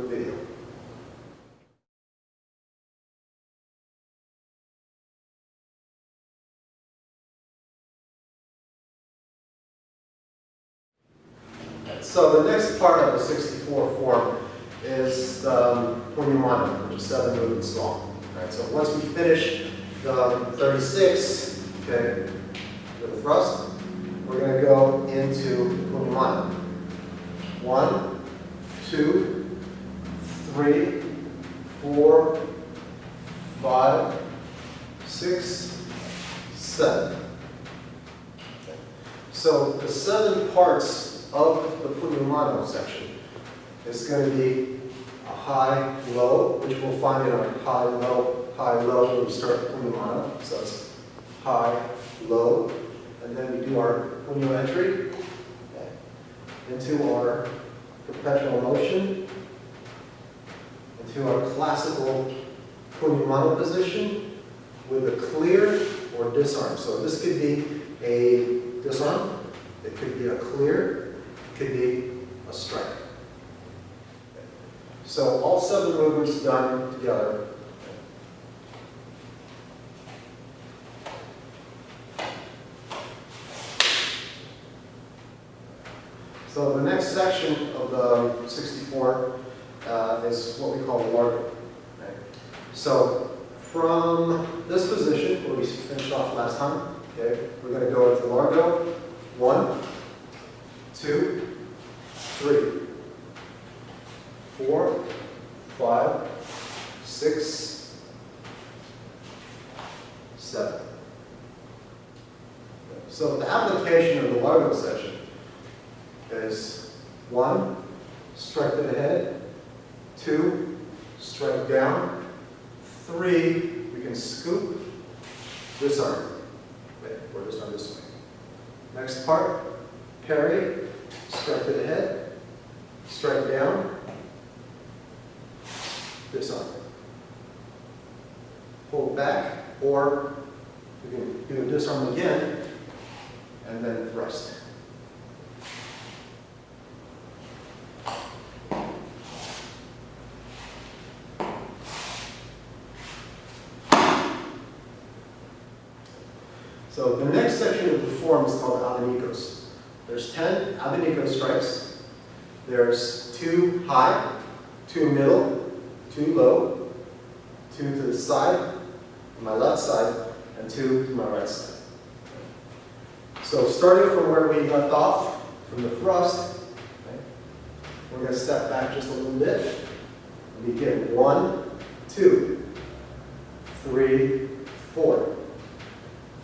video. So the next part of the 64 form is the Punyamana, which is 7 movements long. Right, so once we finish the 36, okay, with the thrust, we're going to go into Punyamana. 1, 2, 3, 4, 5, 6, 7. Okay. So the 7 parts of the Punyamana section is going to be a high, low, which we'll find in our high, low when we start Punyamana. So it's high, low, and then we do our Punyo entry into our perpetual motion, into our classical Punyamana position with a clear or disarm. So this could be a disarm, it could be a clear, it could be a strike. So all 7 movements done together. So the next section of the 64 is what we call the largo. Right? So from this position, where we finished off last time, okay, we're going to go into largo. 1, 2, 3, 4, 5, 6, 7. So the application of the largo section is 1, strike to the head, 2, strike down, 3, we can scoop, disarm, okay, or disarm this way. Next part, parry, strike to the head, strike down, disarm. Pull back, or we can do a disarm again, and then thrust. So the next section of the form is called abanicos. There's 10 abanico strikes. There's 2 high, 2 middle, 2 low, 2 to the side, on my left side, and 2 to my right side. So starting from where we left off, from the thrust, okay, we're going to step back just a little bit. And begin 1, 2, 3, 4,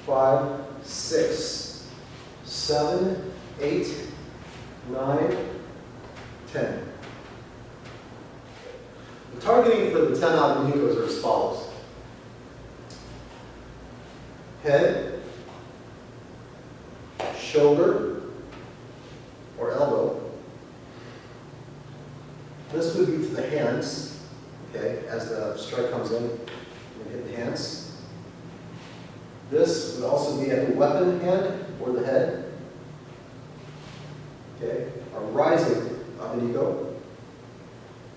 5, 6, 7, 8, 9, 10. The targeting for the 10 abanicos are as follows. Head, shoulder, or elbow. This would be to the hands, okay, as the strike comes in, we hit the hands. This would also be at the weapon hand or the head. Okay, a rising abanico.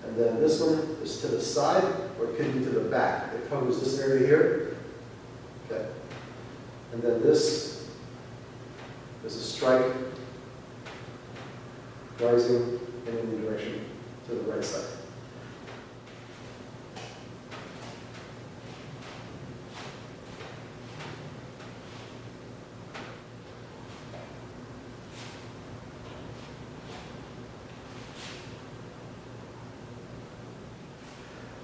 And then this one is to the side, or it could be to the back. It covers this area here. Okay. And then this is a strike rising in the direction to the right side.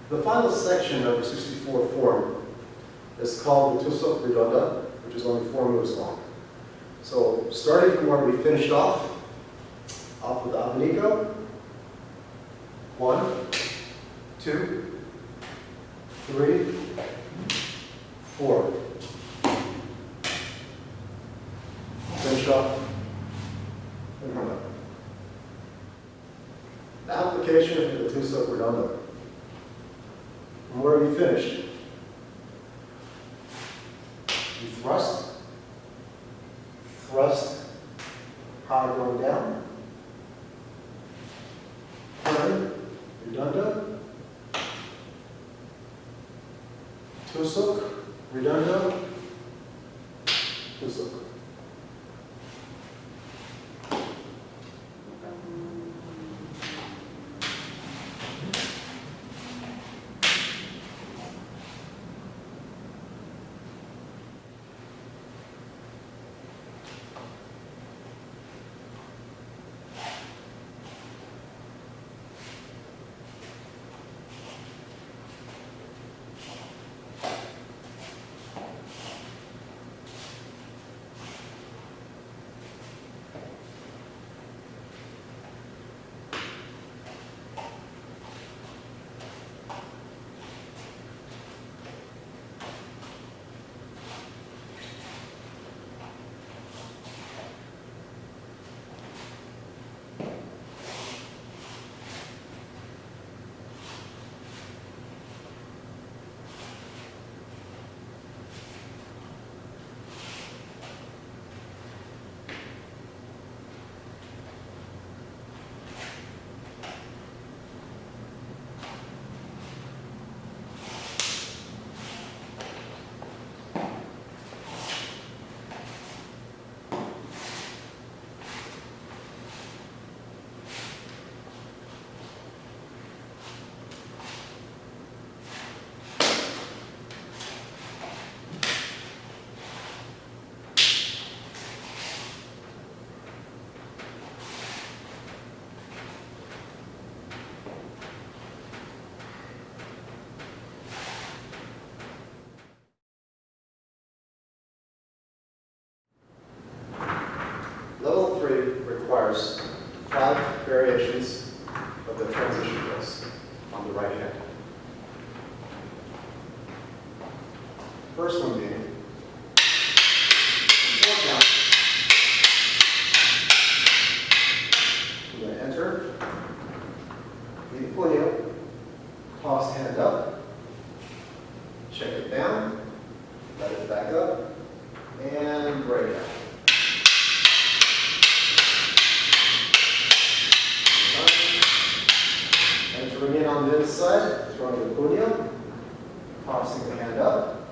The final section of the 64 form is called the tusok redonda, which is only 4 moves long. So starting from where we finished off with the abanico, 1, 2, 3, 4. Finish off and come up. The application of the tusok redonda. And where have you finished? You thrust, power going down, turn, redundo, tusuk, redundo, tusuk. Level 3 requires 5 variations of the transition drills on the right hand. First one being 4 count. You're going to enter, lead puño, toss hand up, check it down, let it back up, and break out. Entering in on the inside, throwing the puño, tossing the hand up,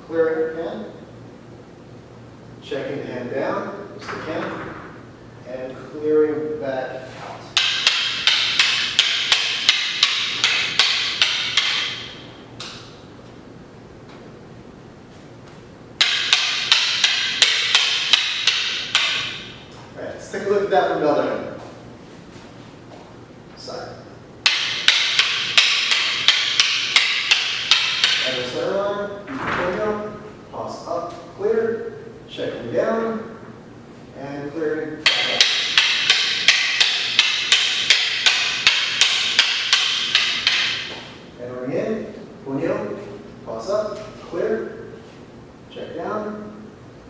clearing the hand, checking the hand down, just the hand, and clearing back out. All right, let's take a look at that from the other hand. Side. Enter center line, puño, toss up, clear, checking down, and clearing back up. Entering in, puño, toss up, clear, check down,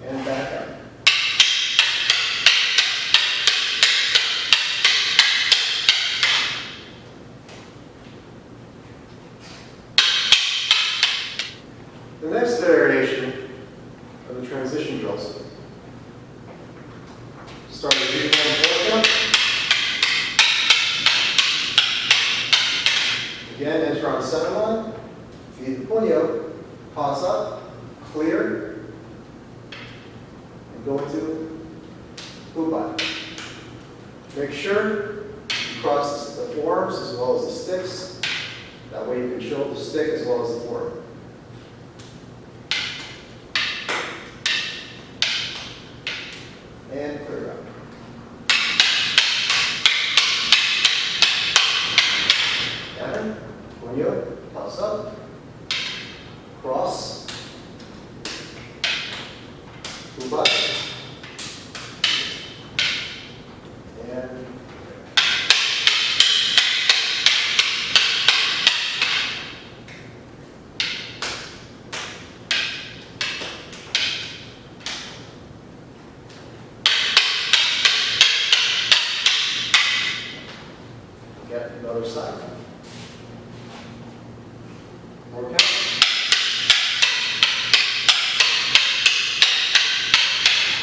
and back up. The next variation of the transition drills. Start with the 4 count. Again, enter on center line, feed the puño, toss up, clear, and go into pupai. Make sure you cross the forearms as well as the sticks. That way you can show the stick as well as the forearm. And clear out. Down, puño, toss up, cross, pupai, and get another side. More count.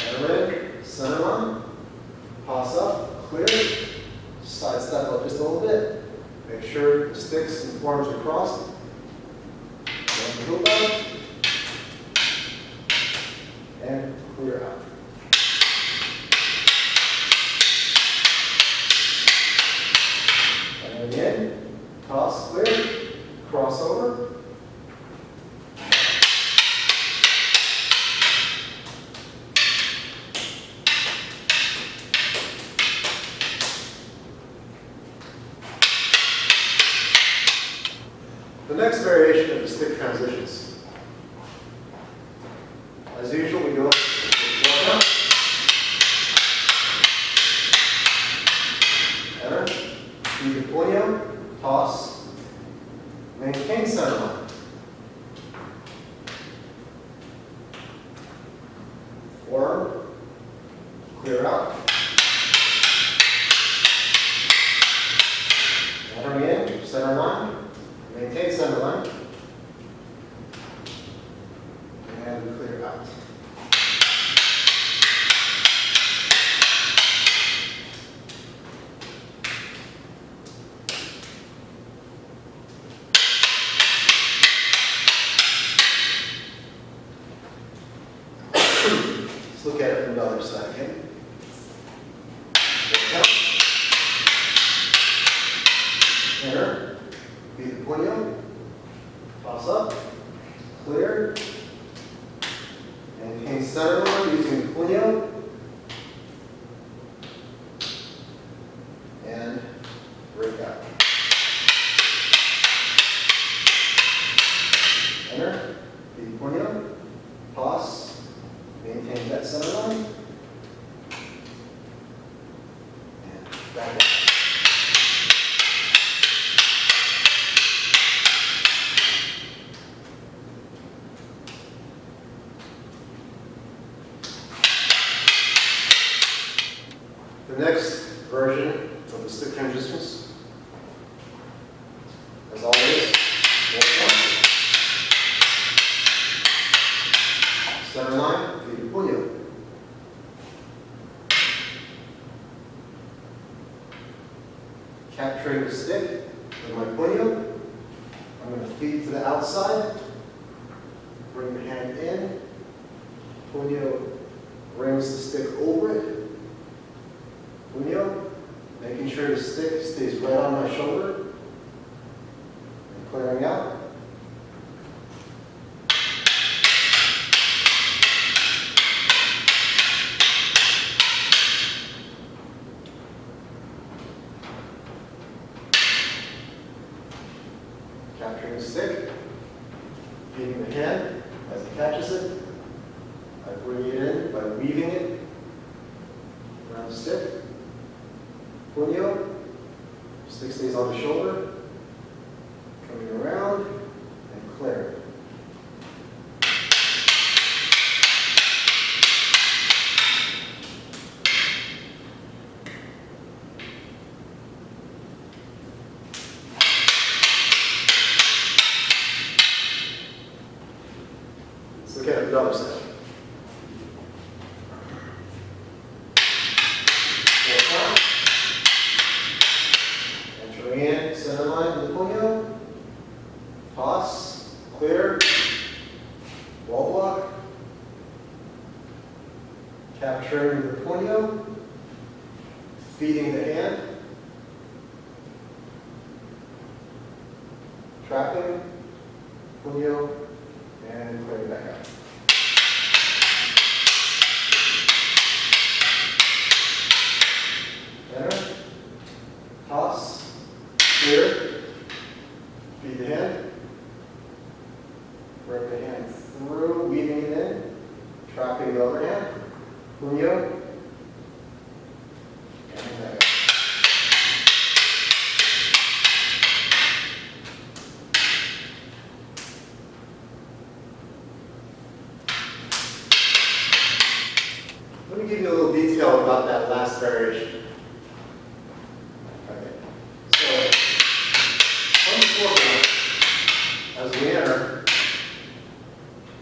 Enter in, center line, toss up, clear, side step up just a little bit. Make sure and forearms are crossed. Let the hoop out. And clear out. And again, toss, clear, crossover. The next variation of the stick transitions. As usual, we go up, enter, feed the puño, toss, maintain center line. Forearm, clear out. Entering in, center line, maintain center line, and clear out. Let's look at it from the other side again. Enter, feed the puño, toss up, clear, maintain center line using the puño, and break out. Enter, feed the puño, toss, maintain that center line, and back out. The next version of the stick transitions, as always, center line, feed the puño. Capturing the stick with my puño, I'm going to feed to the outside, bring the hand in, puño brings the stick over it, puño, making sure the stick stays right on my shoulder, and clearing out. Capturing the stick, feeding the hand as it catches it. I bring it in by weaving it around the stick. Puño, stick stays on the shoulder, coming around and clear. Let's look at the other side. Entering in, center line with the puño, toss, clear, wall block, capturing the puño, feeding the hand, trapping, puño, and clearing back out. Enter, toss, clear, feed the hand, bring the hand through, weaving it in, trapping the other hand, puño, and back out. Let me give you a little detail about that last variation. Okay. So, on the foreground, as we enter,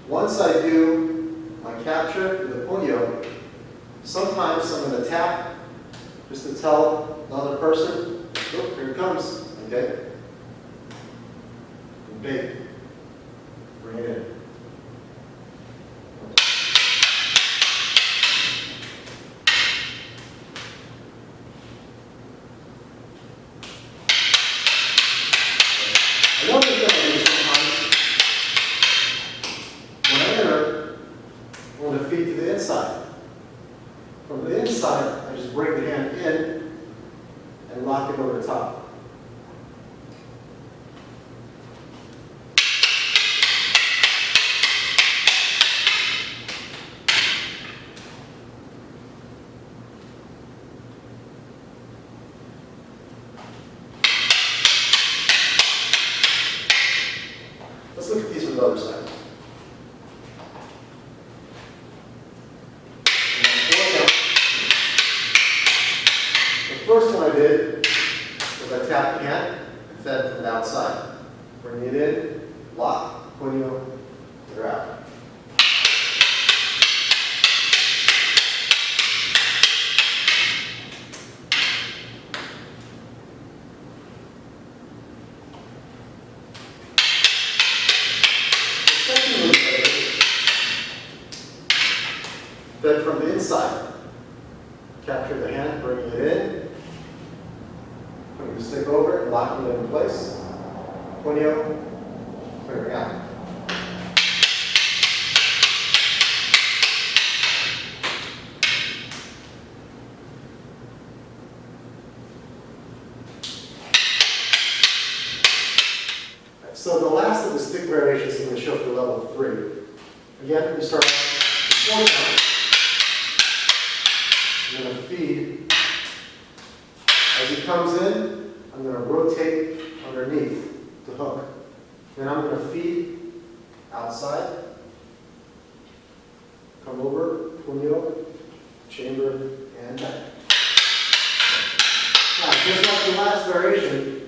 once I do my capture with the puño, sometimes I'm going to tap just to tell another person, oh, here it comes, okay? bait. Bring it in. Another thing I do sometimes, when I enter, I want the feet to the inside. From the inside, I just bring the hand in and lock it over the top. Let's look at these from the other side. The first one I did was I tapped the hand and fed from the outside. Bring it in, lock, puño, they're out. Fed from the inside. Capture the hand, bringing it in. Putting the stick over it and locking it in place. Puño, clearing out. So the last of the stick variations I'm going to show for level 3. Again, we start off with 4 count. I'm going to feed. As he comes in, I'm going to rotate underneath the hook. Then I'm going to feed outside. Come over, puño, chamber, and back. Now, just like the last variation,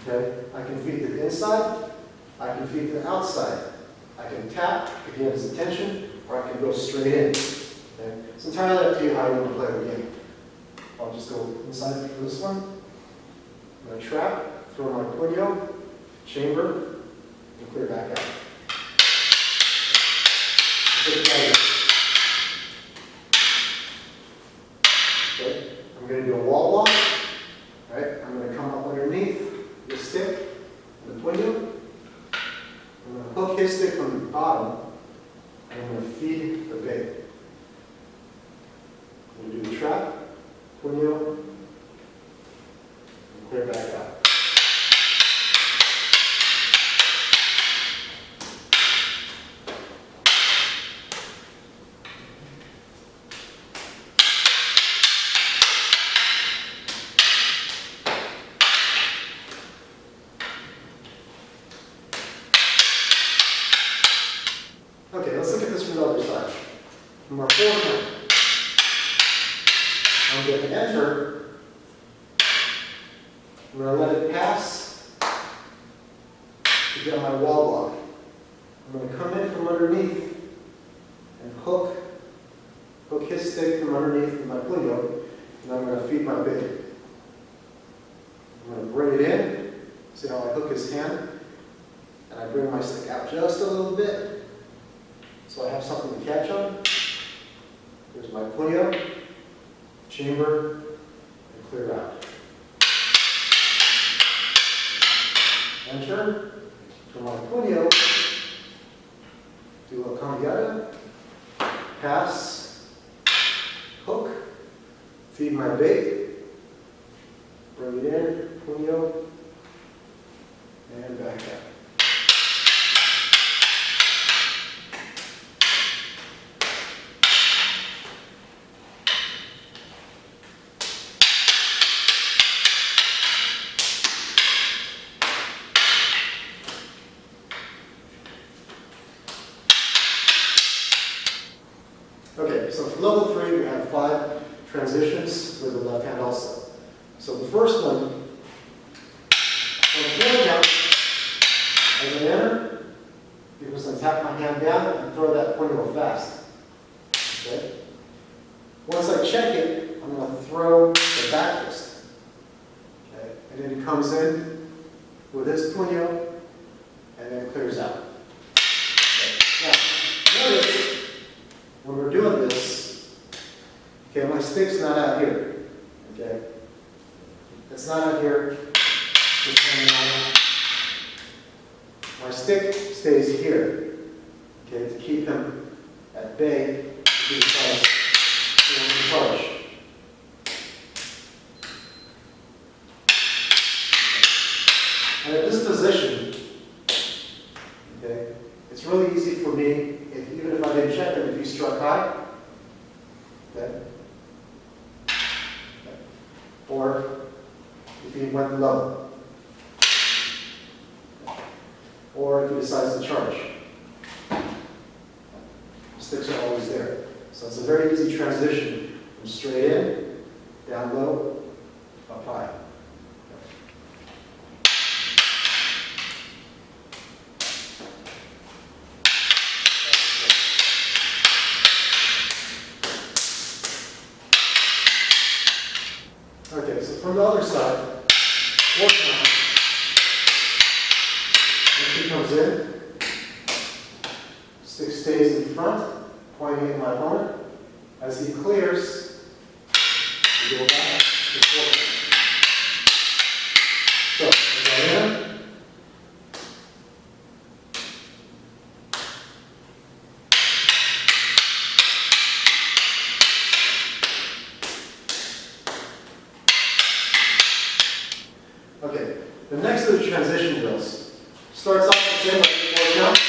okay, I can feed to the inside, I can feed to the outside. I can tap if he has his attention, or I can go straight in. Okay? It's entirely up to you how you want to play the game. I'll just go inside for this one. I'm going to trap, throw my puño, chamber, and clear back out. Okay, I'm going to do a wall walk. Right? I'm going to come up underneath the stick and the puño. I'm going to hook his stick from the bottom, and I'm going to feed the bait. I'm going to do the trap, puño, and clear back out. Okay, let's look at this from the other side. From our forehand, I'm going to enter. I'm going to let it pass to get my wall block. I'm going to come in from underneath and hook his stick from underneath my puño, and I'm going to feed my bait. I'm going to bring it in. See how I hook his hand? And I bring my stick out just a little bit. So I have something to catch on. Here's my puño, chamber, and clear out. Enter, for my puño, do a cambiada, pass, hook, feed my bait, bring it in, puño, and back out. Okay, so for level 3, we have 5 transitions with the left hand also. So the first one, on the floor count, as I enter, you're just going to tap my hand down and throw that puño fast. Okay? Once I check it, I'm going to throw the back fist. Okay? And then he comes in, with his puño, and then clears out. Okay. Now, notice when we're doing this, okay, my stick's not out here. Okay? It's not out here. It's hanging out. My stick stays here, okay, to keep him at bay if he decides he wants to charge. And at this position, okay, it's really easy for me, even if I didn't check him, if he struck high, okay, or if he went low, or if he decides to charge. The sticks are always there. So it's a very easy transition from straight in, down low, up high. Okay, so from the other side, one time, when he comes in, stick stays in front, pointing at my opponent. As he clears, we go back and forth. So, as I in, okay, the next of the transition drills starts off the same way, forward count,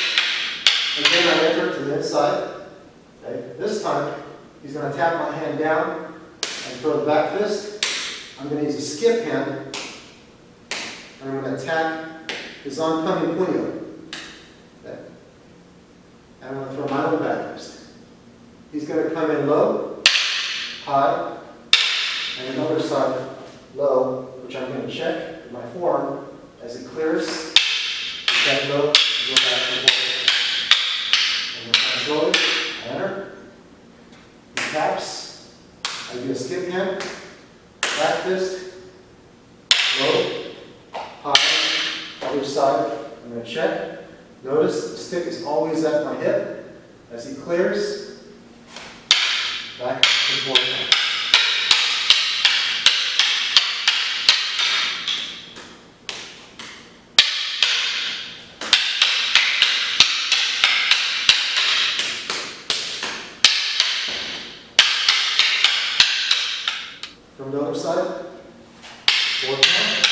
and then I enter to the inside. Okay, this time, he's going to tap my hand down and throw the back fist. I'm going to use a skip hand, and I'm going to attack his oncoming puño. Okay, and I'm going to throw my own back fist. He's going to come in low, high, and another side low, which I'm going to check with my forearm. As it clears, back low, and go back and forth. And then slowly, I enter. He taps. I do a skip hand, back fist, low, high, other side. I'm going to check. Notice the stick is always at my hip. As he clears, back and forth. From the other side, forward count,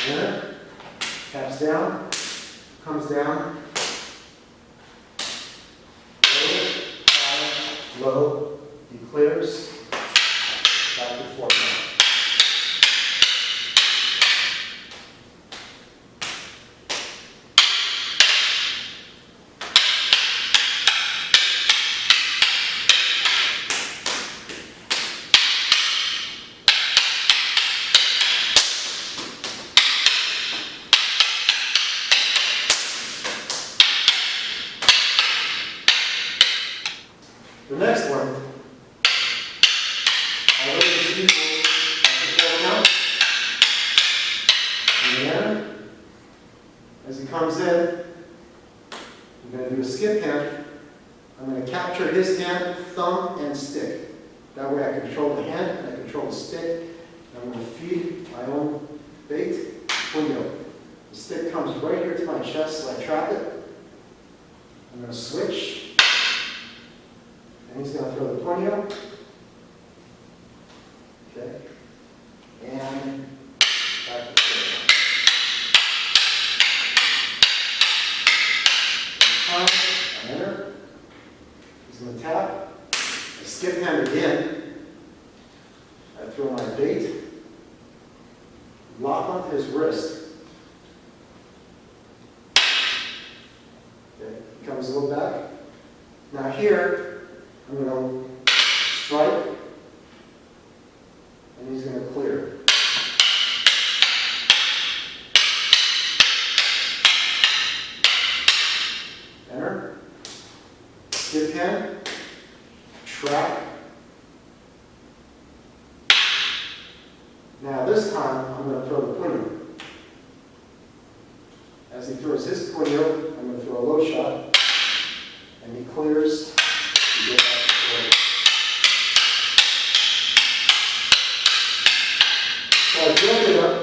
enter, taps down, comes down, low, high, low, he clears, back to forward count. The next one, I'll raise his equal at the forward count. And then, as he comes in, I'm going to do a skip hand. I'm going to capture his hand, thumb, and stick. That way I control the hand and I control the stick. And I'm going to feed my own bait, puño. The stick comes right here to my chest, so I trap it. I'm going to switch. And he's going to throw the puño. Okay. And back to the I enter. He's going to tap. I skip hand again. I throw my bait. Lock onto his wrist. Okay. He comes a little back. Now here, I'm going to strike, and he's going to clear. Enter. Skip hand. Trap. Now this time, I'm going to throw the puño. As he throws his puño, I'm going to throw a low shot, and he clears to go back to forward. So I broke it up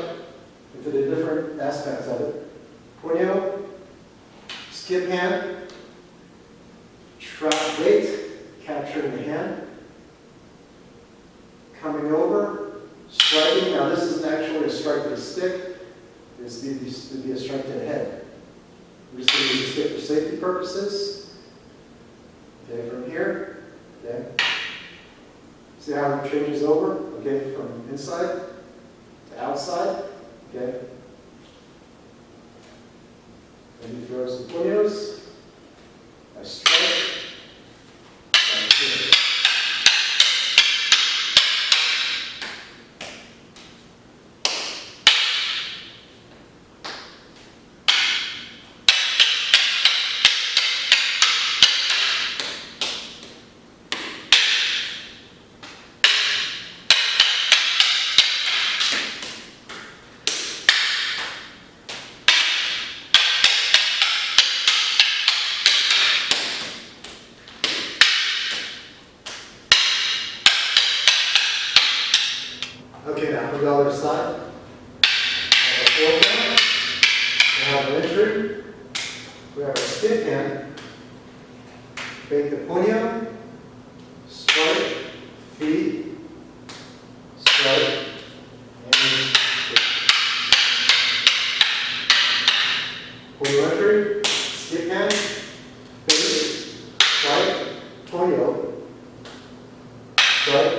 into the different aspects of it. Puño, skip hand, trap weight, capturing the hand, coming over, striking. Now this isn't actually a strike to the stick, this would be a strike to the head. We're just going to use the stick for safety purposes. Okay, from here, okay. See how it changes over, okay, from inside to outside, okay. And he throws some puños. I strike. Right here. Okay, now from the other side, we have a forehand, we have an entry, we have a skip hand, fake the puño, strike, feed, strike, and skip. Puño entry, skip hand, fake, strike, puño, strike.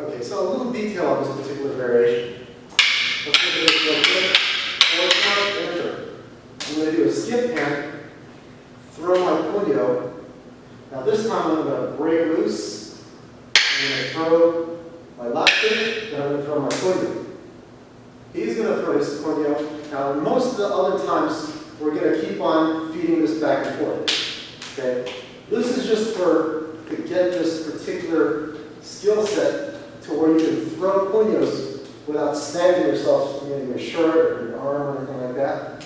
Okay, so a little detail on this particular variation. Let's look at this real quick. Forward count, enter. I'm going to do a skip hand, throw my puño. Now this time I'm going to break loose. I'm going to throw my left stick, then I'm going to throw my puño. He's going to throw his puño. Now most of the other times we're going to keep on feeding this back and forth. Okay? This is just to get this particular skill set to where you can throw puños without snagging yourself in your shirt or your arm or anything like that.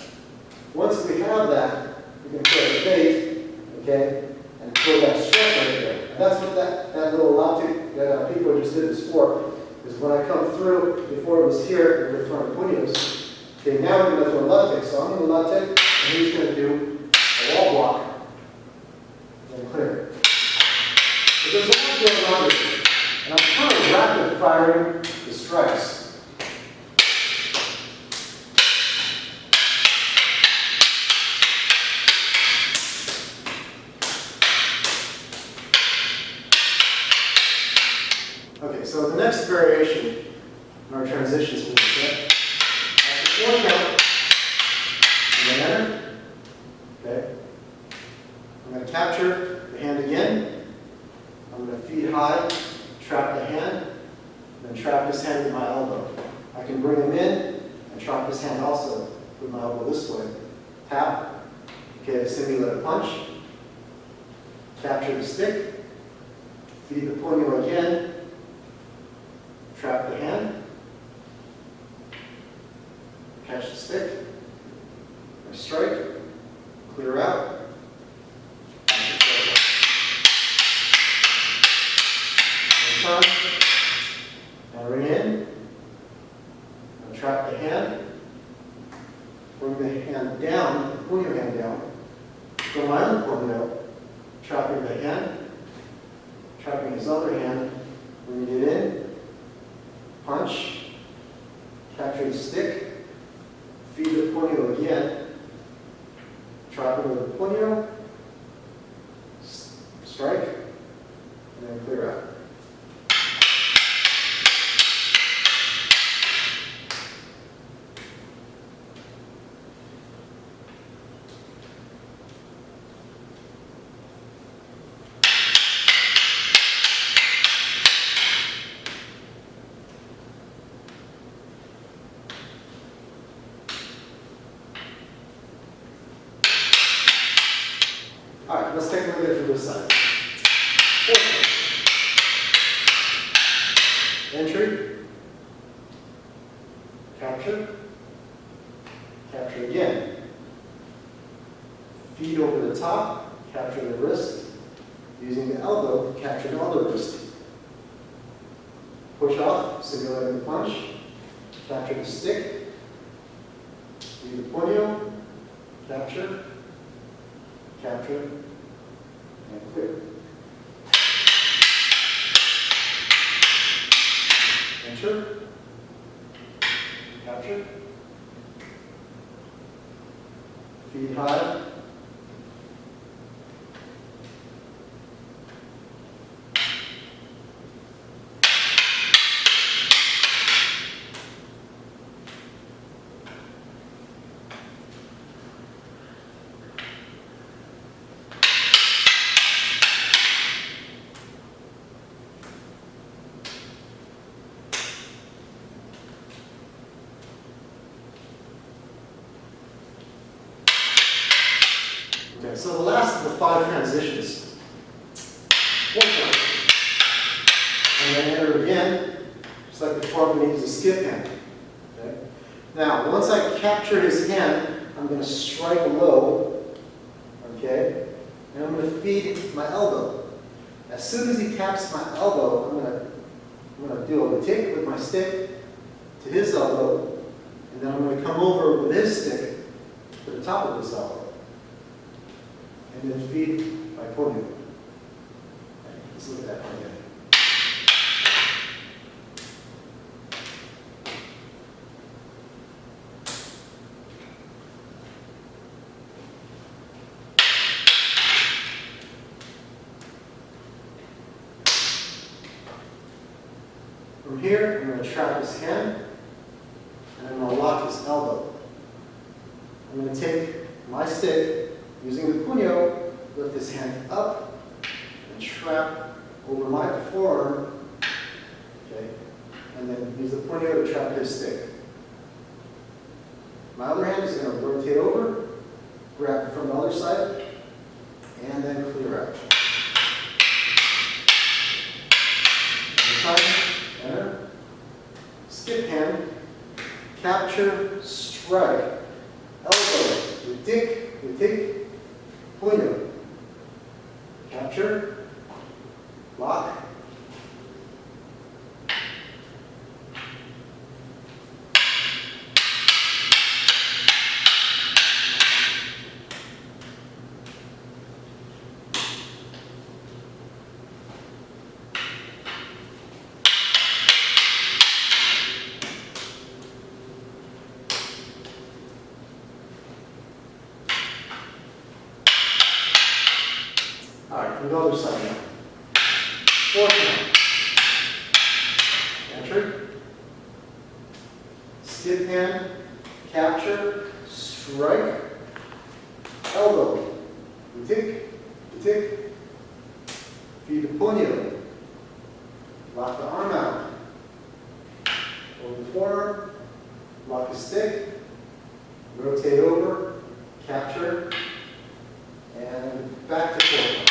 Once we have that, we can throw the bait, okay, and throw that strike right there. And that's what that little latte that people just did this for, is when I come through, before it was here, we were throwing puños. Okay, now we're going to throw latte. So I'm going to latte, and he's going to do a wall block, and clear. But there's a lot going on here. And I'm kind of rapid firing the strikes. Okay, so the next variation in our transitions for the set. After 4 count, I'm going to enter. Okay. I'm going to capture the hand again. I'm going to feed high. Trap the hand, and then trap this hand with my elbow. I can bring him in and trap this hand also with my elbow this way. Tap, okay, to simulate a punch. Capture the stick, feed the puño again, trap the hand, catch the stick, I strike, clear out. Now ring in, and trap the hand, bring the hand down, pull your hand down, throw my own puño, trapping the hand, trapping his other hand, bring it in, punch, capture the stick, feed the puño again, trap it with the puño, strike, and then clear out. let's take a look at it from this side. Entry, capture, capture again. Feet over the top, capture the wrist. Using the elbow, capture the other wrist. Push off, simulating the punch. Capture the stick. Do the puño, capture, capture, and clear. Enter, capture, feet high, okay, so the last of the 5 transitions. One time. And then enter again, just like before, I'm going to use a skip hand. Okay? Now, once I capture his hand, I'm going to strike low, okay? And I'm going to feed my elbow. As soon as he taps my elbow, I'm going to do a tick with my stick to his elbow, and then I'm going to come over with his stick to the top of his elbow. And then feed by puño. Okay, let's look at that one again. From here, I'm going to trap his hand, and I'm going to lock his elbow. I'm going to take my stick, using the puño, lift his hand up and trap over my forearm, okay, and then use the puño to trap his stick. My other hand is going to rotate over, grab from the other side, and then clear out. Time, enter, skip hand, capture, strike, elbow, we tick, puño, capture, lock, all right, from the other side now. Fourth hand. Enter. Skip hand. Capture. Strike. Elbow. We tick. Feed the puño. Lock the arm out. Over the forearm. Lock the stick. Rotate over. Capture. And back to forward.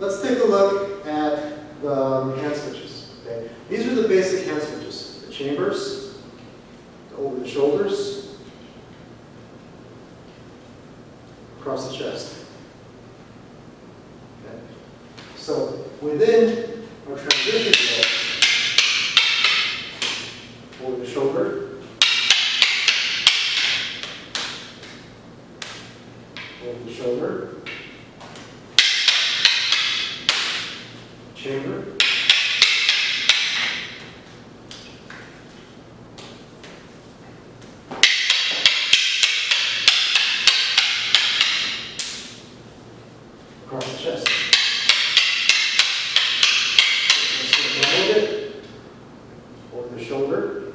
Let's take a look at the hand switches. Okay? These are the basic hand switches. The chambers, the over the shoulders, across the chest. Okay? So within our transition flow, over the shoulder, over the shoulder, chamber, chest. Hold it. Over the shoulder.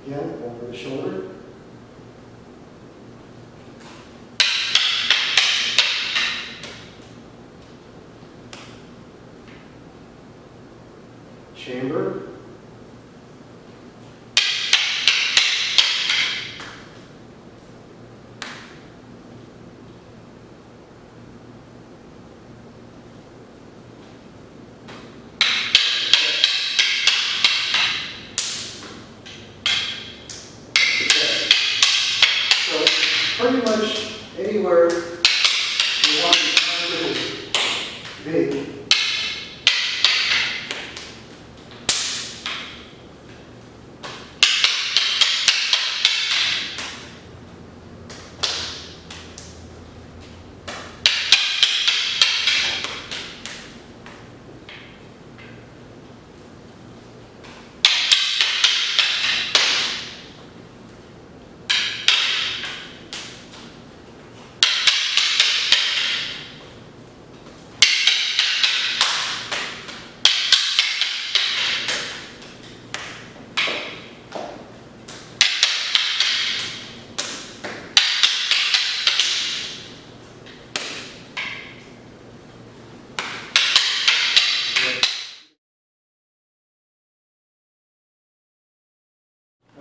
Again, over the shoulder. Chamber. Pretty much anywhere you want the to be.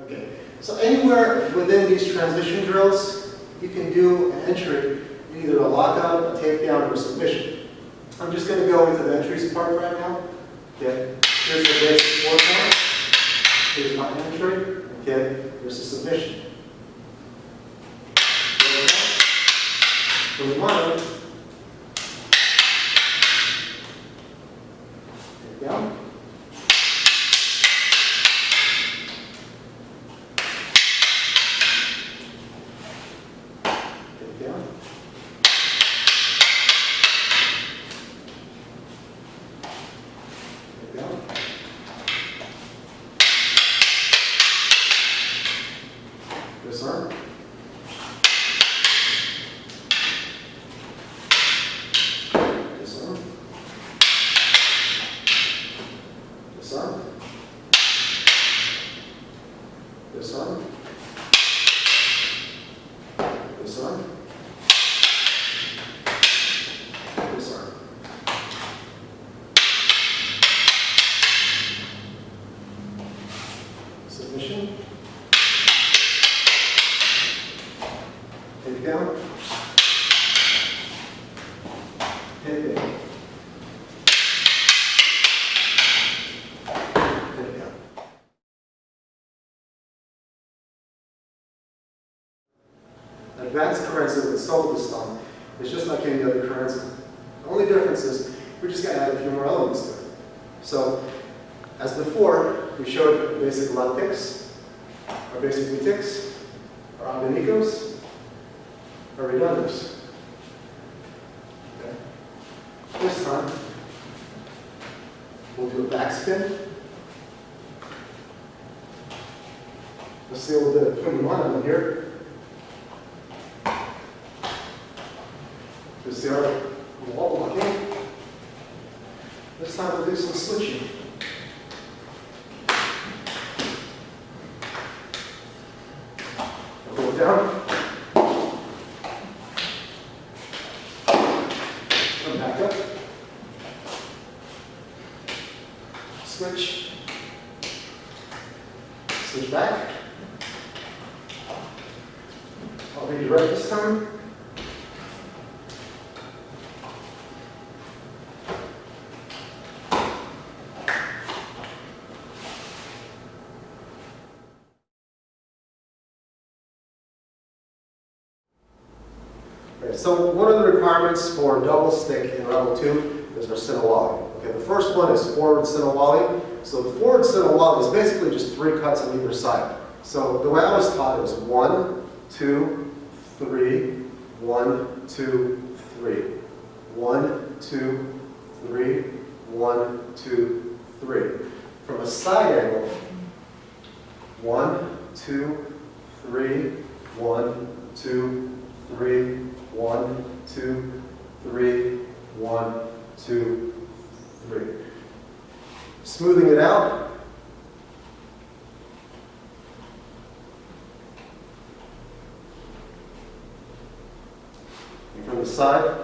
Okay, so anywhere within these transition drills, you can do an entry, either a lockout, a takedown, or a submission. I'm just going to go into the entries part right now. Okay, here's the basic format. Here's my entry. Okay, here's the submission. Move on. Take down. Disarm. Disarm. Disarm. Disarm. Disarm. Disarm. Submission. Take down. Hit it. Take down. Advanced Currency with Soliston is just like any other currency. The only difference is we're just going to add a few more elements to it. So, as before, we showed basic lat ticks, our basic retics, our abanicos, our redundants. Okay. This time, we'll do a backspin. Let's see what we'll do. Put them on here. You see our wall blocking. This time we'll do some switching. Pull it down. Come back up. Switch. Switch back. I'll be right this time. Okay, so one of the requirements for double stick in level 2 is our Sinawali. Okay, the first one is forward Sinawali. So the forward Sinawali is basically just 3 cuts on either side. So the way I was taught it was 1, 2, 3, 1, 2, 3. 1, 2, 3, 1, 2, 3. From a side angle, 1, 2, 3, 1, 2, 3, 1, 2, 3, 1, 2, 3. Smoothing it out. And from the side.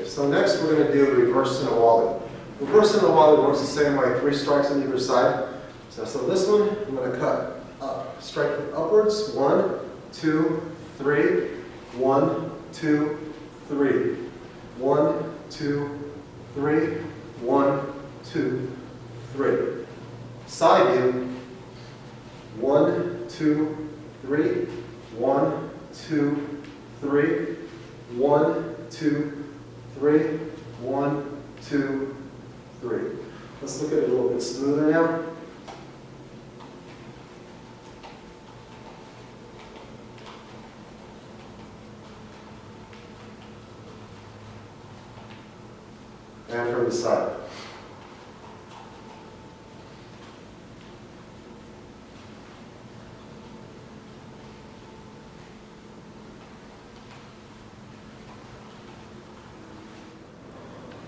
So next we're going to do reverse Sinawali. Reverse Sinawali works the same way, 3 strikes on either side. So this one, I'm going to cut up, strike upwards, 1, 2, 3, 1, 2, 3, 1, 2, 3, 1, 2, 3. Side view, 1, 2, 3, 1, 2, 3, 1, 2, 3, 1, 2, 3. Let's look at it a little bit smoother now. And from the side.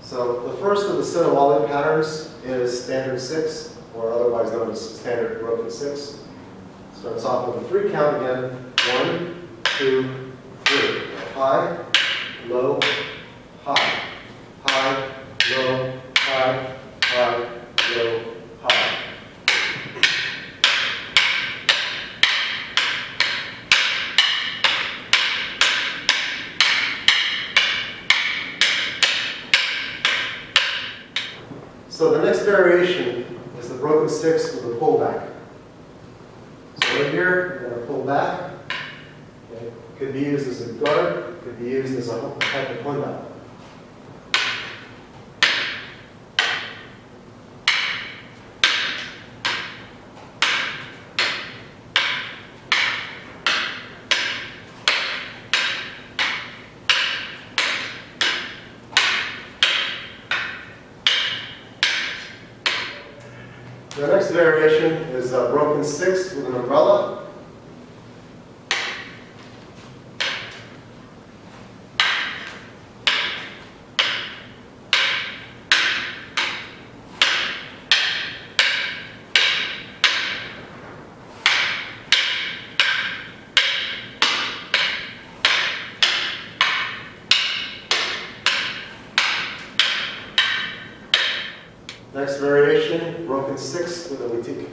So the first of the Sinawali patterns is standard 6, or otherwise known as standard broken 6. Starts off with a 3 count again. 1, 2, 3. High, low, high. High, low, high, high, low, high. So the next variation is the broken 6 with a pullback. So right here, we're going to pull back. Okay. Could be used as a guard, could be used as a type of pullback. The next variation is a broken 6 with an umbrella. Next variation, broken 6 with a litik.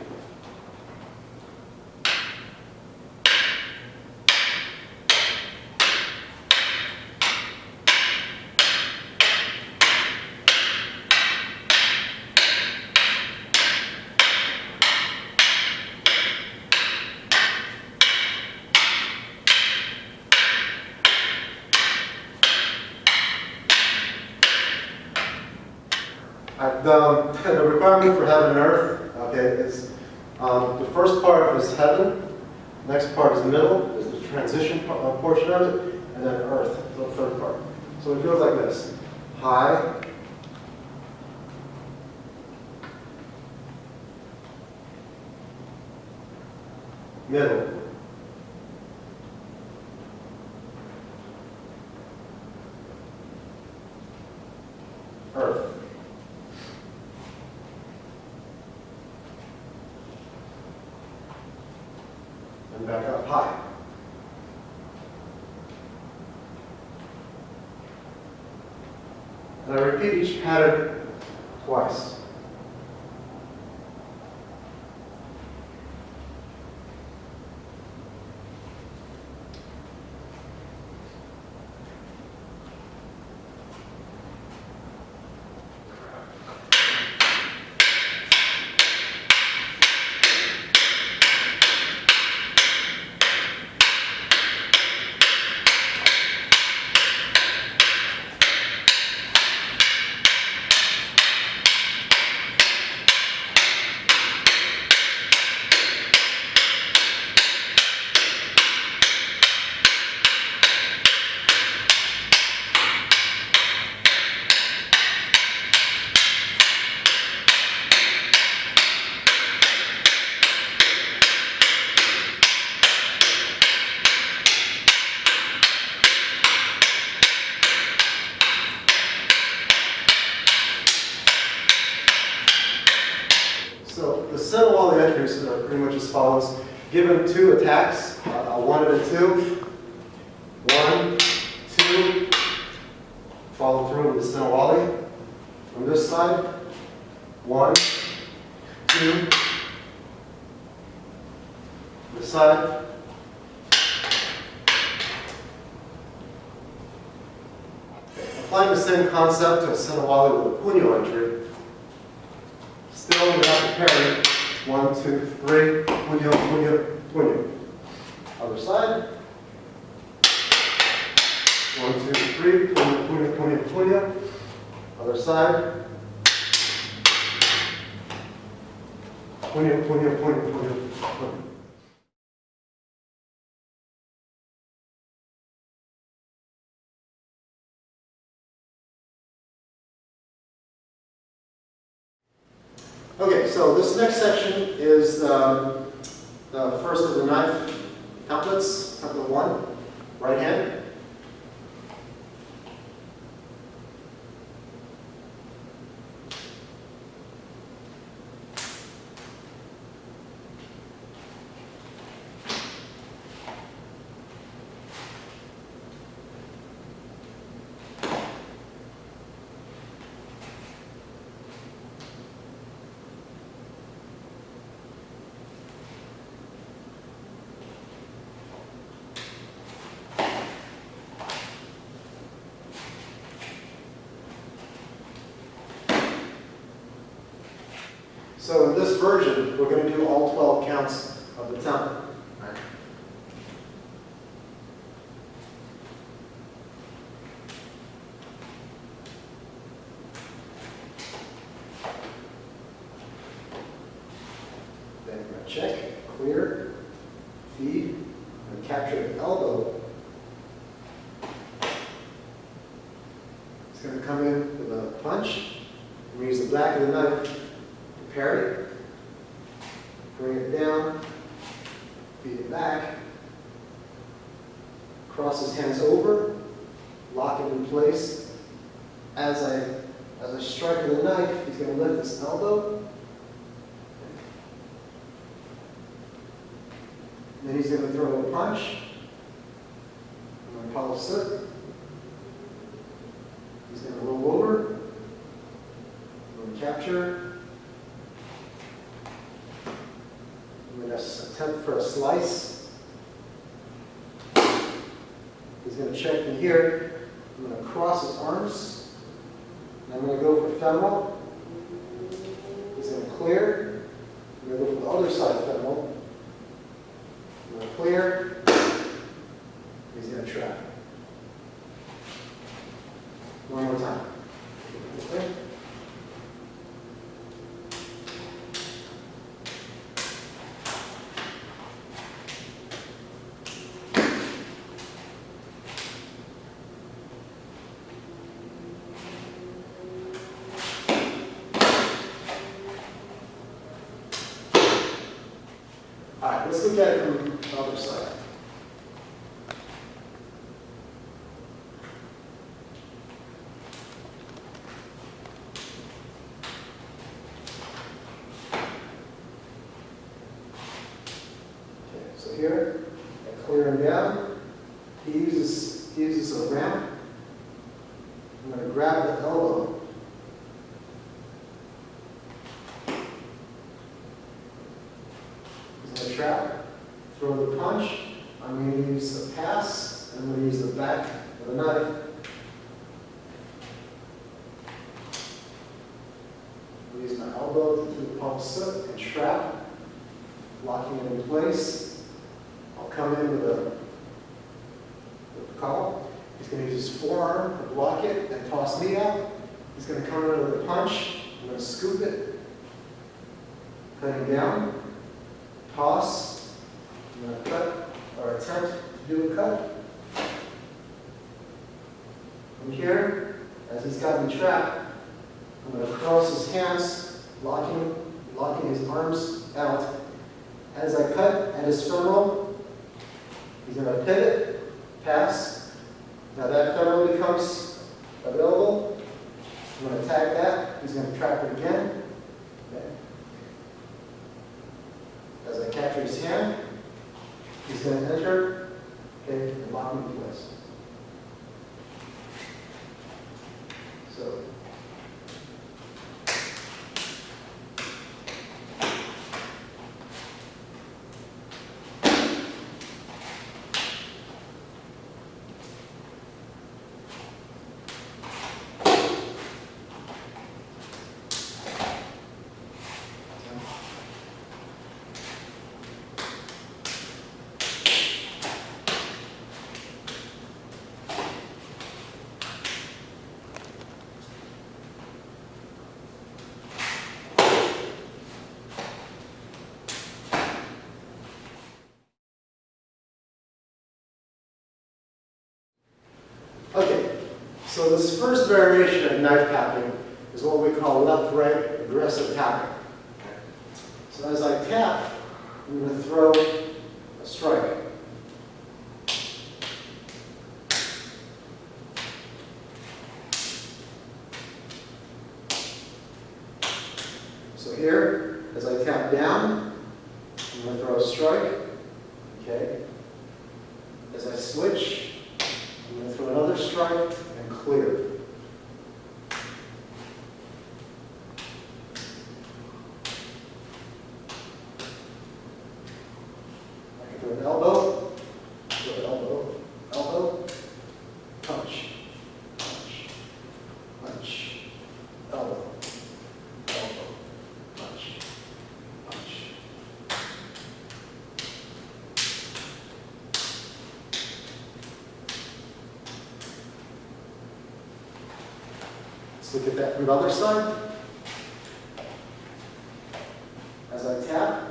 The requirement for heaven and earth, okay, is the first part is heaven, next part is middle, is the transition portion of it, and then earth, the third part. So it goes like this: high, middle, earth. And back up high. And I repeat each pattern twice. are pretty much as follows. Given 2 attacks, 1 and a 2. 1, 2. Follow through with the Senawali. From this side, 1, 2. This side. Applying the same concept to a Senawali with a punyo entry. Still, you have to parry. 1, 2, 3. Punyo, punyo, punyo. Other side. 1, 2, 3. Punyo, punyo, punyo, punyo. Other side. Punyo, punyo, punyo, punyo, punyo. Okay, so this next section is the first of the knife templates, template 1, right hand. So in this version, we're going to do all 12 counts of the template. Right? Then we're going to check, clear, feed, and capture the elbow. It's going to come in with a punch. We use the back of the knife. Parry, bring it down, feed it back, cross his hands over, lock it in place. As I strike with the knife, he's going to lift his elbow. And then he's going to throw a punch. I'm going to follow sit. He's going to roll over. I'm going to capture. I'm going to attempt for a slice. He's going to check me here. I'm going to cross his arms. And I'm going to go for femoral. He's going to clear. I'm going to go for the other side femoral. I'm going to clear. He's going to trap. One more time. Okay. All right, let's look at it from the other side. Okay, so here, I clear him down. He uses a ramp. I'm going to grab the elbow. Trap, throw the punch. I'm going to use a pass. I'm going to use the back of the knife. I'm use my elbow to the palm sit and trap, locking it in place. I'll come in with the call. He's going to use his forearm to block it and toss me out. He's going to come in with a punch. I'm going to scoop it, cutting down. Toss. I'm going to cut or attempt to do a cut. From here, as he's got me trapped, I'm going to cross his hands, locking his arms out. As I cut at his femoral, he's going to pivot, pass. Now that femoral becomes available. I'm going to tag that. He's going to trap it again. Okay. As capture his hand. He's going to enter, okay, and lock him in place. So, okay, so this first variation of knife tapping is what we call left-right aggressive tapping. So as I tap, I'm going to throw a strike. So here, as I tap down, I'm going to throw a strike. Okay. As I switch, I'm going to throw another strike and clear. I can throw an elbow, elbow, punch, punch, punch, elbow, punch, punch. Let's look at that from the other side. As I tap,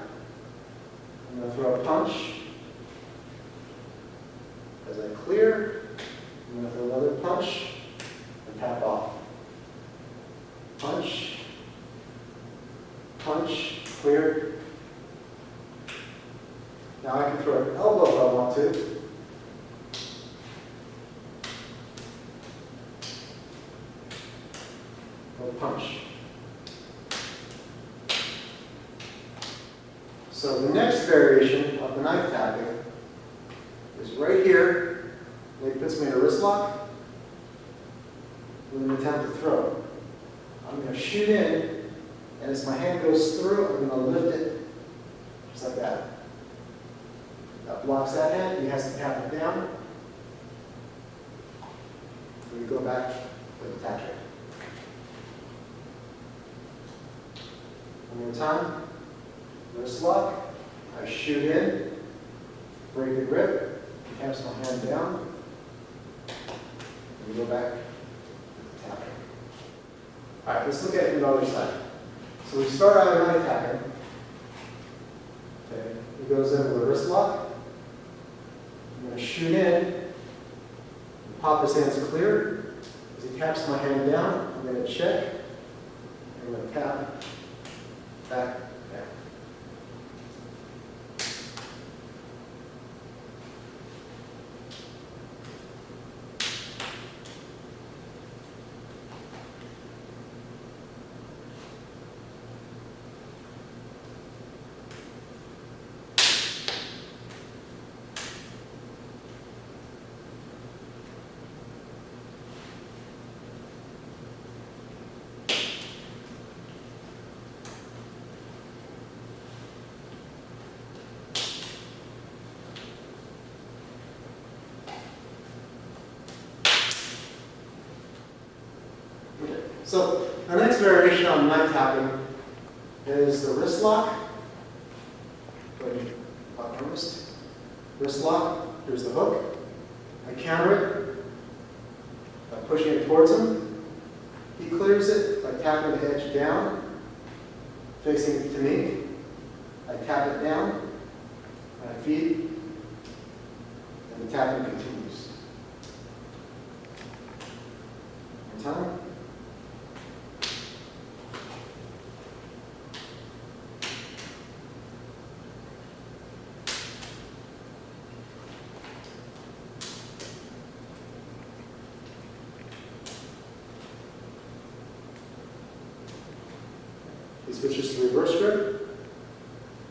I'm going to throw a punch. As I clear, I'm going to throw another punch and tap off. Punch, punch, clear. Now I can throw an elbow if I want to. Or punch. So the next variation of the knife tapping is right here. It puts me in a wrist lock with an attempt to throw. I'm going to shoot in, and as my hand goes through, I'm going to lift it just like that. That blocks that hand. He has to tap it down. We go back with the tap trick. One more time. Wrist lock. I shoot in, break the grip, taps my hand down, and we go back with the tapping. All right, let's look at it from the other side. So we start out with knife tapping. Okay, he goes in with a wrist lock. I'm going to shoot in, pop his hands clear. As he taps my hand down, I'm going to check, and I'm going to tap back. So the next variation on knife tapping is the wrist lock. Go ahead and lock my wrist. Wrist lock, here's the hook. I counter it by pushing it towards him. He clears it by tapping the edge down, facing it to me. I tap it down, and I feed, and the tapping continues. One time. He switches to reverse grip.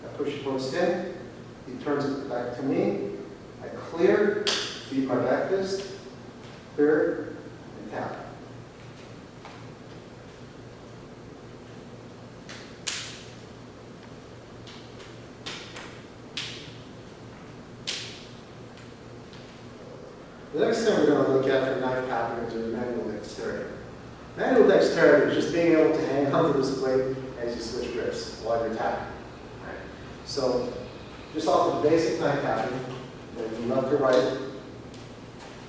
I push it towards him. He turns it back to me. I clear, feed my back fist, clear, and tap. The next thing we're going to look at for knife tapping is manual dexterity. Manual dexterity is just being able to hang onto this blade as you switch grips while you're tapping. Right. So, just off of basic knife tapping, from left to right,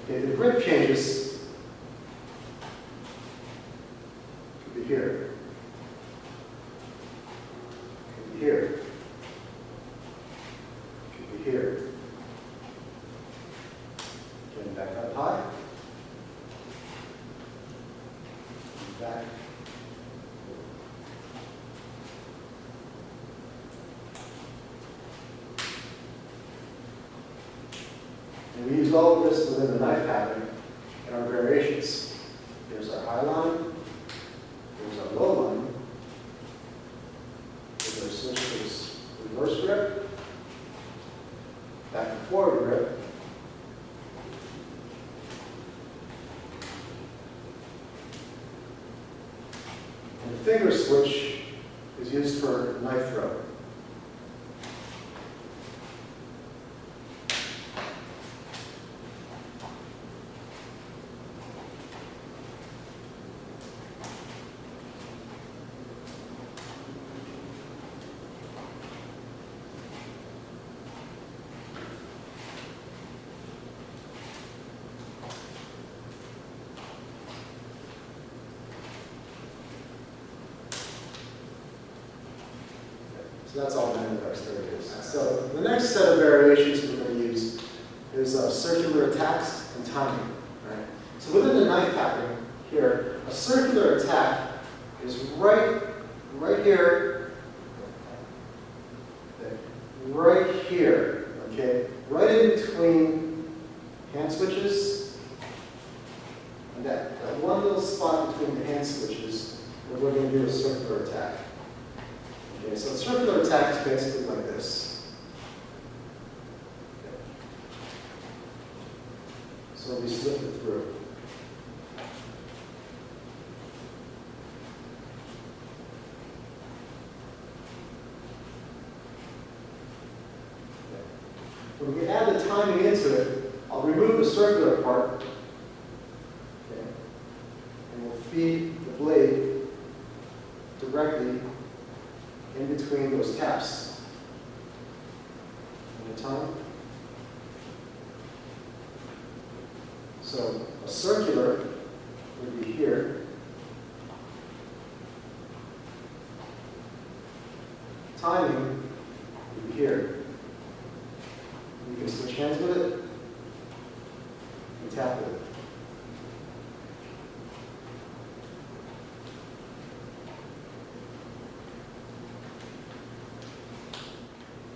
okay, the grip changes could be here, could be here, could be here. Getting back up high. Back. And we use all of this within the knife pattern in our variations. Here's our high line, here's our low line, here's our switch to this reverse grip, back and forward grip, and the finger switch is used for knife throw. So that's all manual dexterity is. So the next set of variations we're going to use is circular attacks and timing. Right? So within the knife tapping here, a circular attack is right here, right here, okay, right in between hand switches and that one little spot between the hand switches where we're going to do a circular attack. Okay, so a circular attack is basically like this. Okay. So we slip it through. Okay. When we add the timing into it, I'll remove the circular part. Okay. And we'll feed the blade directly in between those taps. One time. So a circular would be here. Timing would be here. You can switch hands with it and tap with it.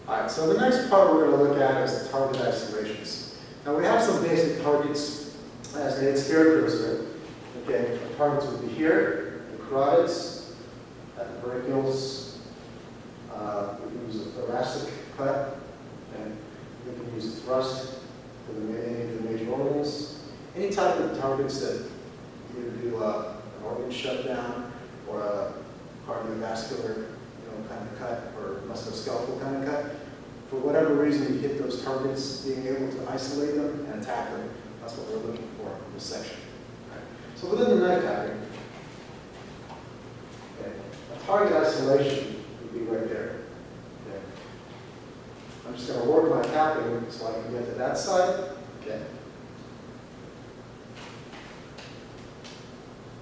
Alright, so the next part we're going to look at is the target isolations. Now we have some basic targets as Nate scarecrows here. Okay, the targets would be here, the carotids, at the brachials. We can use a thoracic cut, and we can use a thrust for any of the major organs. Any type of targets that either do an organ shutdown or a cardiovascular kind of cut, or musculoskeletal kind of cut. For whatever reason you hit those targets, being able to isolate them and attack them, that's what we're looking for in this section. Right. So within the knife tapping, okay, a target isolation would be right there. Okay. I'm just going to work my tapping so I can get to that side. Okay.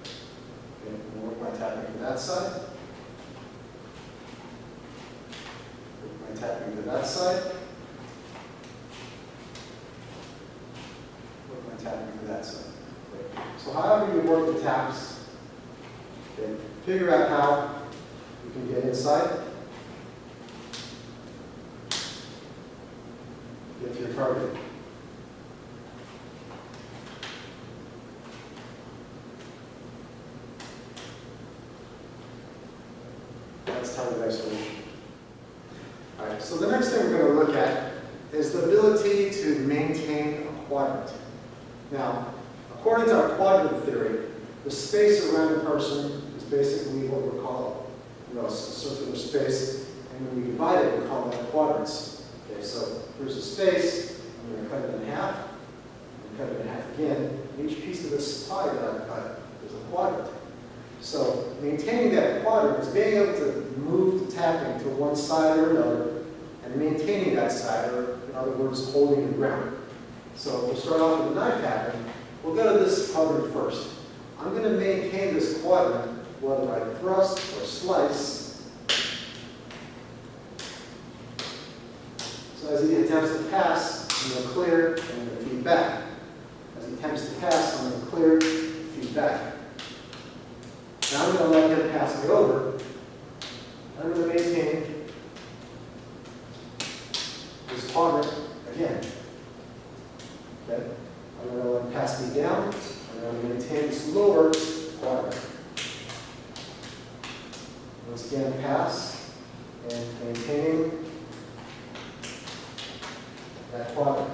Okay, and work my tapping to that side. Tapping to that side. Work my tapping to that side. Okay. So however you work the taps, okay, figure out how you can get inside, get to your target. That's target isolation. Alright, So the next thing we're going to look at is the ability to maintain a quadrant. Now, according to our quadrant theory, the space around a person is basically what we call, a circular space, and when we divide it, we call that quadrants. Okay, so here's a space. I'm going to cut it in half. I'm going to cut it in half again. And each piece of this pie that I've cut is a quadrant. So maintaining that quadrant is being able to move the tapping to one side or another, and maintaining that side, or in other words, holding the ground. So we'll start off with the knife tapping. We'll go to this quadrant first. I'm going to maintain this quadrant whether I thrust or slice. So as he attempts to pass, I'm going to clear and I'm going to feed back. As he attempts to pass, I'm going to clear, feed back. Now I'm going to let him pass me over. I'm going to maintain this quadrant again. Okay? I'm going to let him pass me down, and I'm going to maintain this lower quadrant. Once again, pass, and maintaining that quadrant.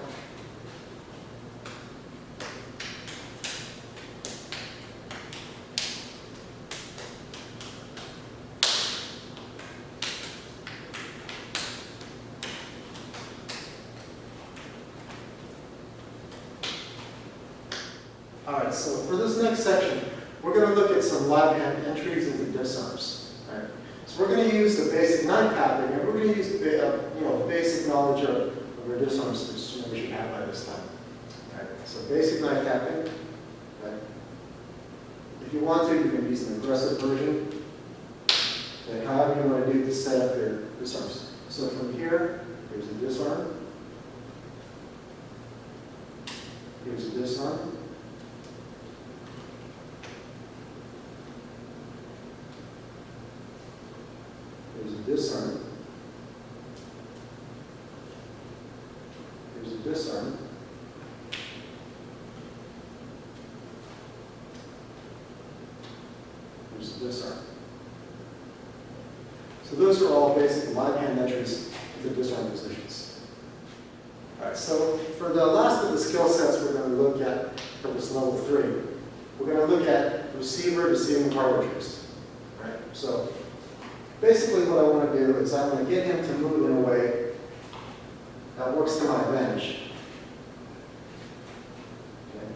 All right, so for this next section, we're going to look at some live hand entries into disarms. Right? So we're going to use the basic knife tapping, and we're going to use the basic knowledge of your disarms that we should have by this time. Right? So basic knife tapping. Right? If you want to, you can use an aggressive version. Okay? However you want to do to set up your disarms. So from here, here's a disarm. Here's a disarm. Here's a disarm. Here's a disarm. Here's a disarm. So those are all basic live hand entries into disarm positions. All right, so for the last of the skill sets we're going to look at for this level 3, we're going to look at receiver receiving cartridges. Right? So basically what I want to do is I want to get him to move in a way that works to my advantage. Okay?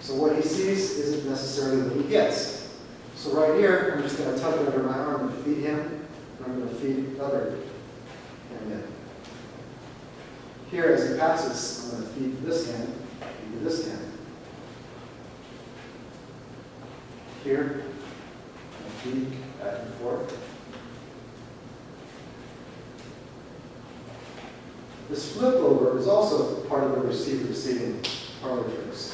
So what he sees isn't necessarily what he gets. So right here, I'm just going to tuck it under my arm and feed him, and I'm going to feed the other hand in. Here, as he passes, I'm going to feed this hand, feed this hand. Here, I'm going to feed back and forth. This flip over is also part of the receiver receiving parlor tricks.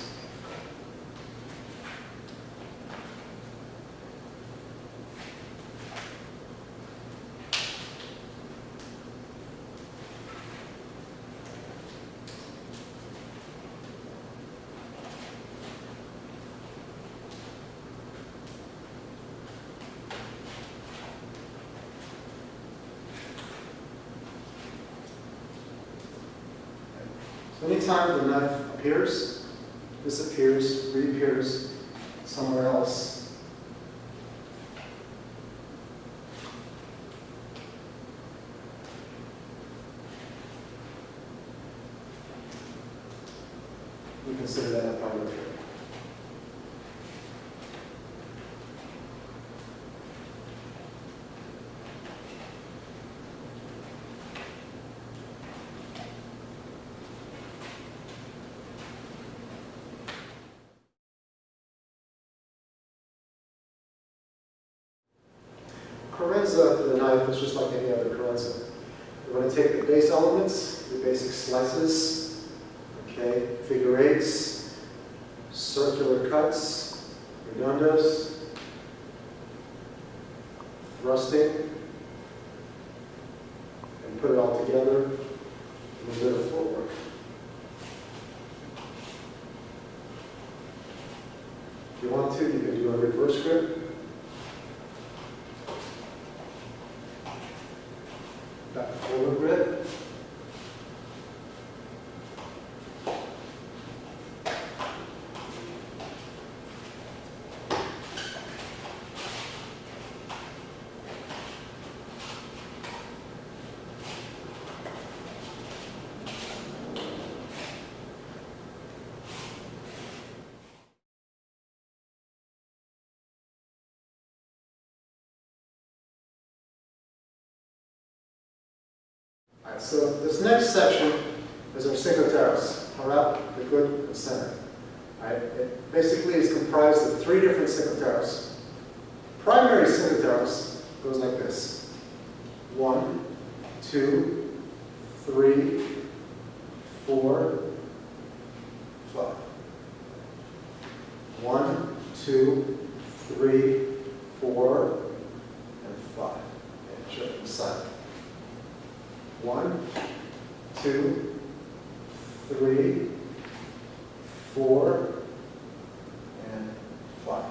So anytime the knife appears, disappears, reappears somewhere else, we consider that a parlor trick. Carenza to the knife is just like any other carenza. We're going to take the base elements, the basic slices, okay, figure eights, circular cuts, redondos, thrusting, and put it all together in a bit of footwork. If you want to, you can do a reverse grip. Back forward grip. So this next section is our cinco terras, harap, the good, and center. All right? It basically is comprised of 3 different cinco terras. Primary cinco terras goes like this. 1, 2, 3, 4, 5. 1, 2, 3, 4, and 5. Okay, show it to the side. 1, 2, 3, 4, and 5.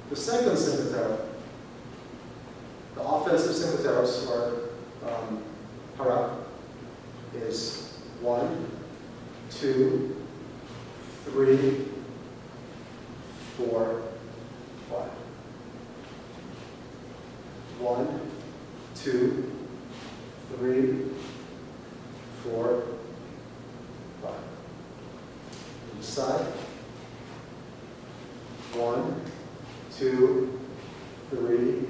The second cinco terra, the offensive cinco terras, or harap, is 1, 2, 3, 4, 5. 1, 2, 3, 4, 5. On the side. 1, 2, 3,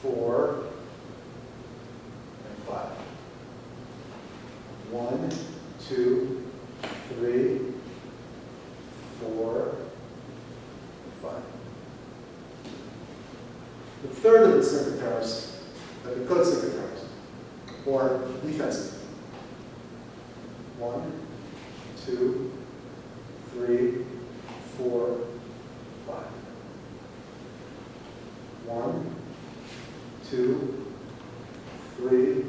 4, and 5. 1, 2, 3, 4, and 5. The third of the cinco terras are the good cinco terras, or defensive. 1, 2, 3, 4, 5. 1, 2, 3,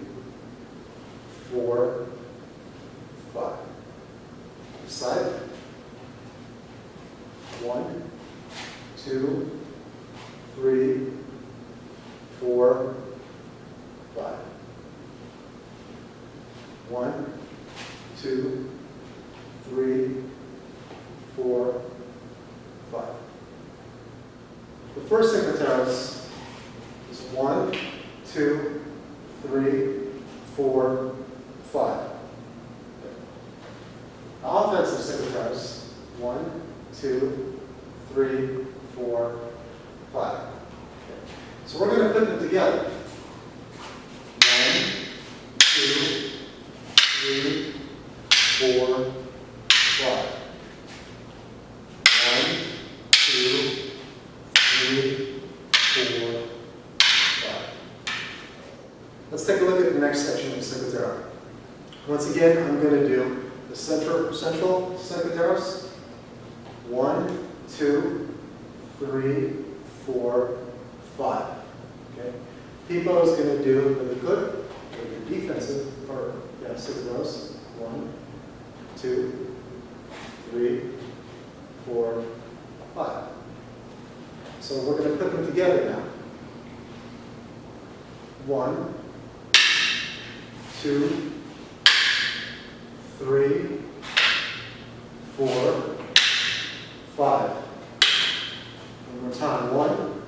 4, 5. Side. 1, 2, 3, 4, 5. 1, 2, 3, 4, 5. The first cinco terras is 1, 2, 3, 4, 5. The offensive cinco terras, 1, 2, 3, 4, 5. Okay. So we're going to put them together. 1, 2, 3, 4, 5. 1, 2, 3, 4, 5. Let's take a look at the next section of the cinco terra. Once again, I'm going to do the central cinco terras. 1, 2, 3, 4, 5. Okay. Pipo is going to do the good, the defensive, or yeah, cinco terras. 1, 2, 3, 4, 5. So we're going to put them together now. 1, 2, 3, 4, 5. One more time. 1,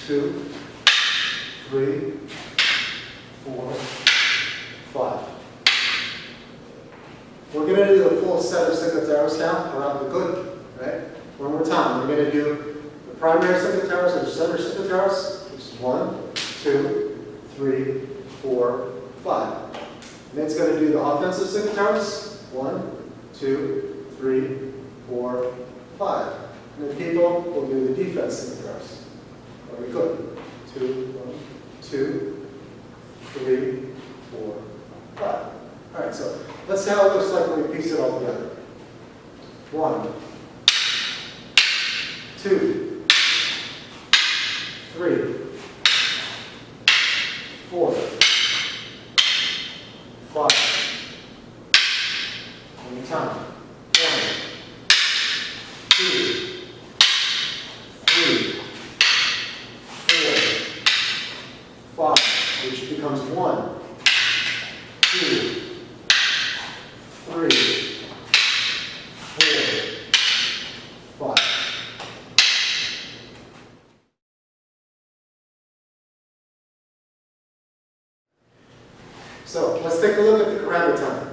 2, 3, 4, 5. We're going to do the full set of cinco terras now around the good, right? One more time. We're going to do the primary cinco terras or the center cinco terras, which is 1, 2, 3, 4, 5. And it's going to do the offensive cinco terras. 1, 2, 3, 4, 5. And the people will do the defense cinco terras. Very good. 2, 1, 2, 3, 4, 5. All right, so let's see how it looks like when we piece it all together. 1, 2, 3, 4, 5. One more time. 1, 2, 3, 4, 5, which becomes 1, 2, 3, 4, 5. So let's take a look at the karambit time.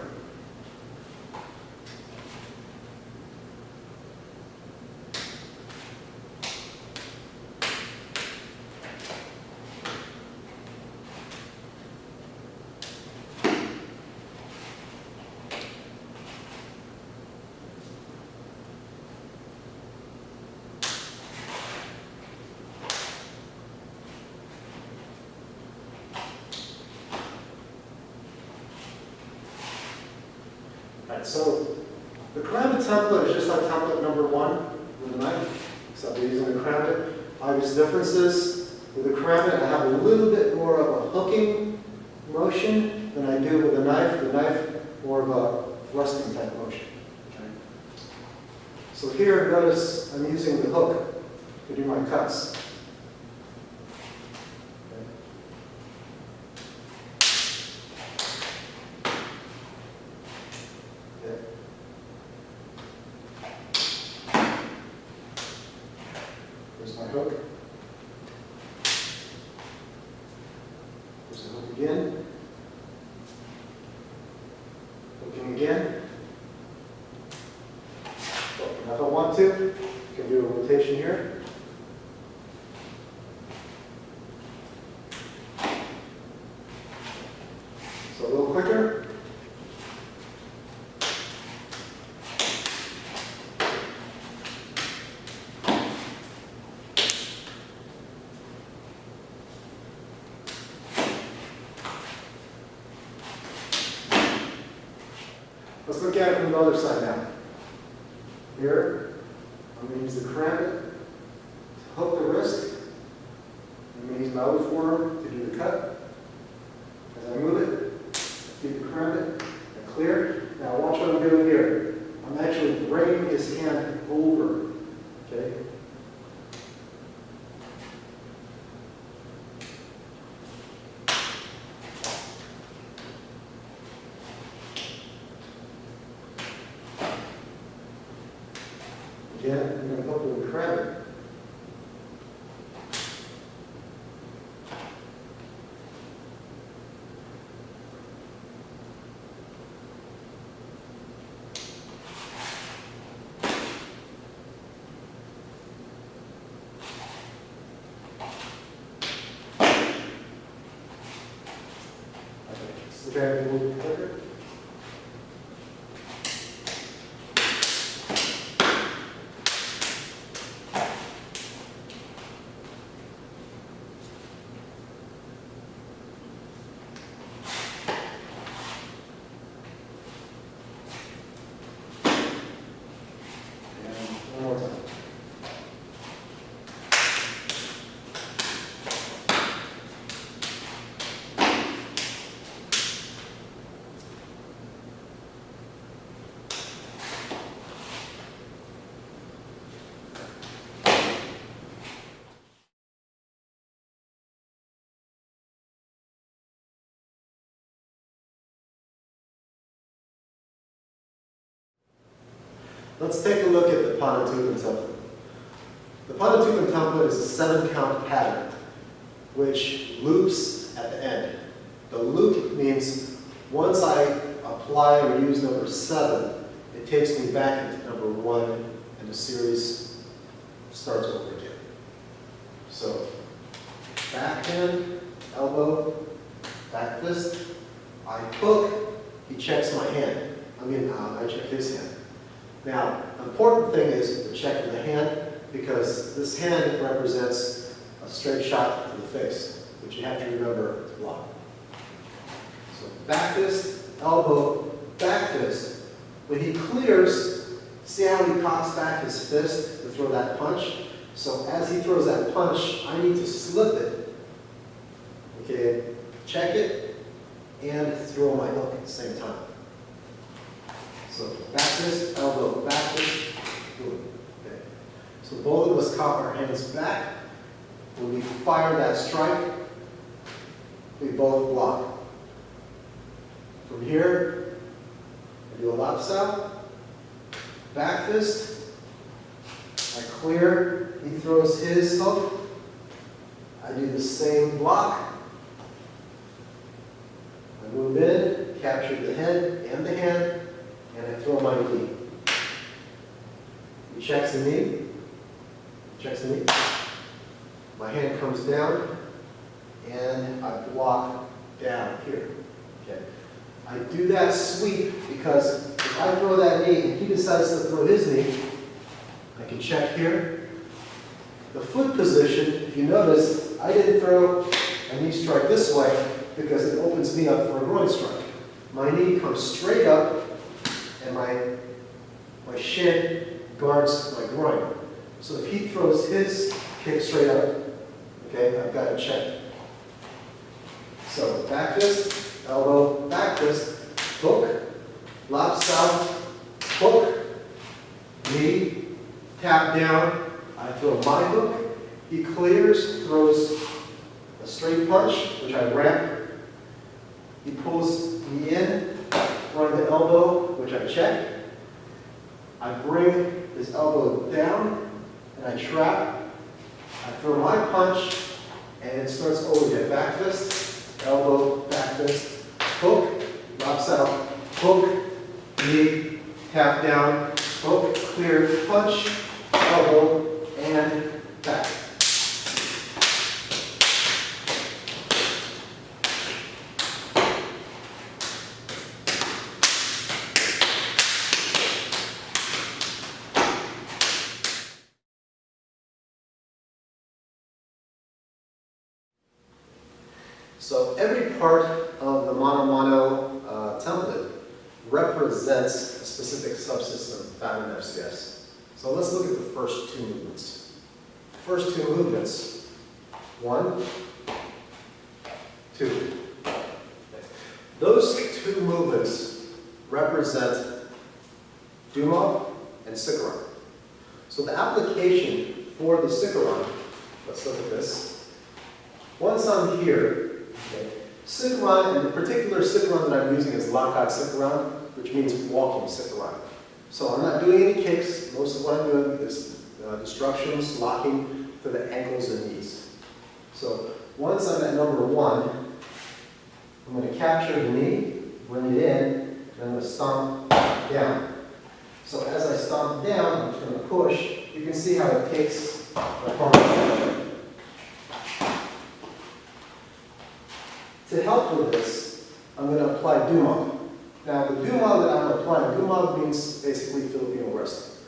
Alright, so the karambit template is just like template number 1 with a knife, except we're using the karambit. Obvious differences. With the karambit, I have a little bit more of a hooking motion than I do with the knife. The knife, more of a thrusting type motion. Okay. So here, notice I'm using the hook to do my cuts. There's my hook. There's the hook again. Hooking again. So if I want to, I can do a rotation here. So a little quicker. Let's look at it from the other side now. Here, I'm going to use the karambit to hook the wrist. I'm going to use my other forearm to do the cut. As I move it, I feed the karambit, I clear. Now watch what I'm doing here. I'm actually bringing his hand over. Okay? Again, I'm going to hook with the karambit. Okay, a little quicker. One more time. Let's take a look at the Panatukan template. The Panatukan template is a 7-count pattern, which loops at the end. The loop means once I apply or use number 7, it takes me back into number 1, and the series starts over again. So, backhand, elbow, back fist, I hook, he checks my hand. I check his hand. Now, the important thing is to check the hand, because this hand represents a straight shot to the face, which you have to remember to block. So back fist, elbow, back fist. When he clears, see how he cocks back his fist to throw that punch? So as he throws that punch, I need to slip it. Okay, check it, and throw my hook at the same time. So back fist, elbow, back fist, boom. Okay. So both of us cock our hands back. When we fire that strike, we both block. From here, I do a lap south, back fist, I clear, he throws his hook, I do the same block, I move in, capture the head and the hand, and I throw my knee. He checks the knee, checks the knee. My hand comes down, and I block down here. Okay. I do that sweep because if I throw that knee and he decides to throw his knee, I can check here. The foot position, if you notice, I didn't throw a knee strike this way because it opens me up for a groin strike. My knee comes straight up, and my shin guards my groin. So if he throws his kick straight up, okay, I've got it checked. So back fist, elbow, back fist, hook, lob south, hook, knee, tap down, I throw my hook, he clears, throws a straight punch, which I ramp, he pulls me in, throwing the elbow, which I check, I bring his elbow down, and I trap, I throw my punch, and it starts over again. Back fist, elbow, back fist, hook, lob south, hook, knee, tap down, hook, clear, punch, elbow, and back. So every part of the mano-mano template represents a specific subsystem found in FCS. So let's look at the first two movements. The first two movements, 1, 2. Those two movements represent Duma and Sikaran. So the application for the Sikaran, let's look at this. Once I'm here, okay, Sikaran, and the particular Sikaran that I'm using is Lakat Sikaran, which means walking Sikaran. So I'm not doing any kicks. Most of what I'm doing is destructions, locking to the ankles and knees. So once I'm at number 1, I'm going to capture the knee, bring it in, and I'm going to stomp down. So as I stomp down, I'm going to push. You can see how it takes a punch. To help with this, I'm going to apply Duma. Now, the Duma that I'm applying, Duma means basically Filipino wrestling.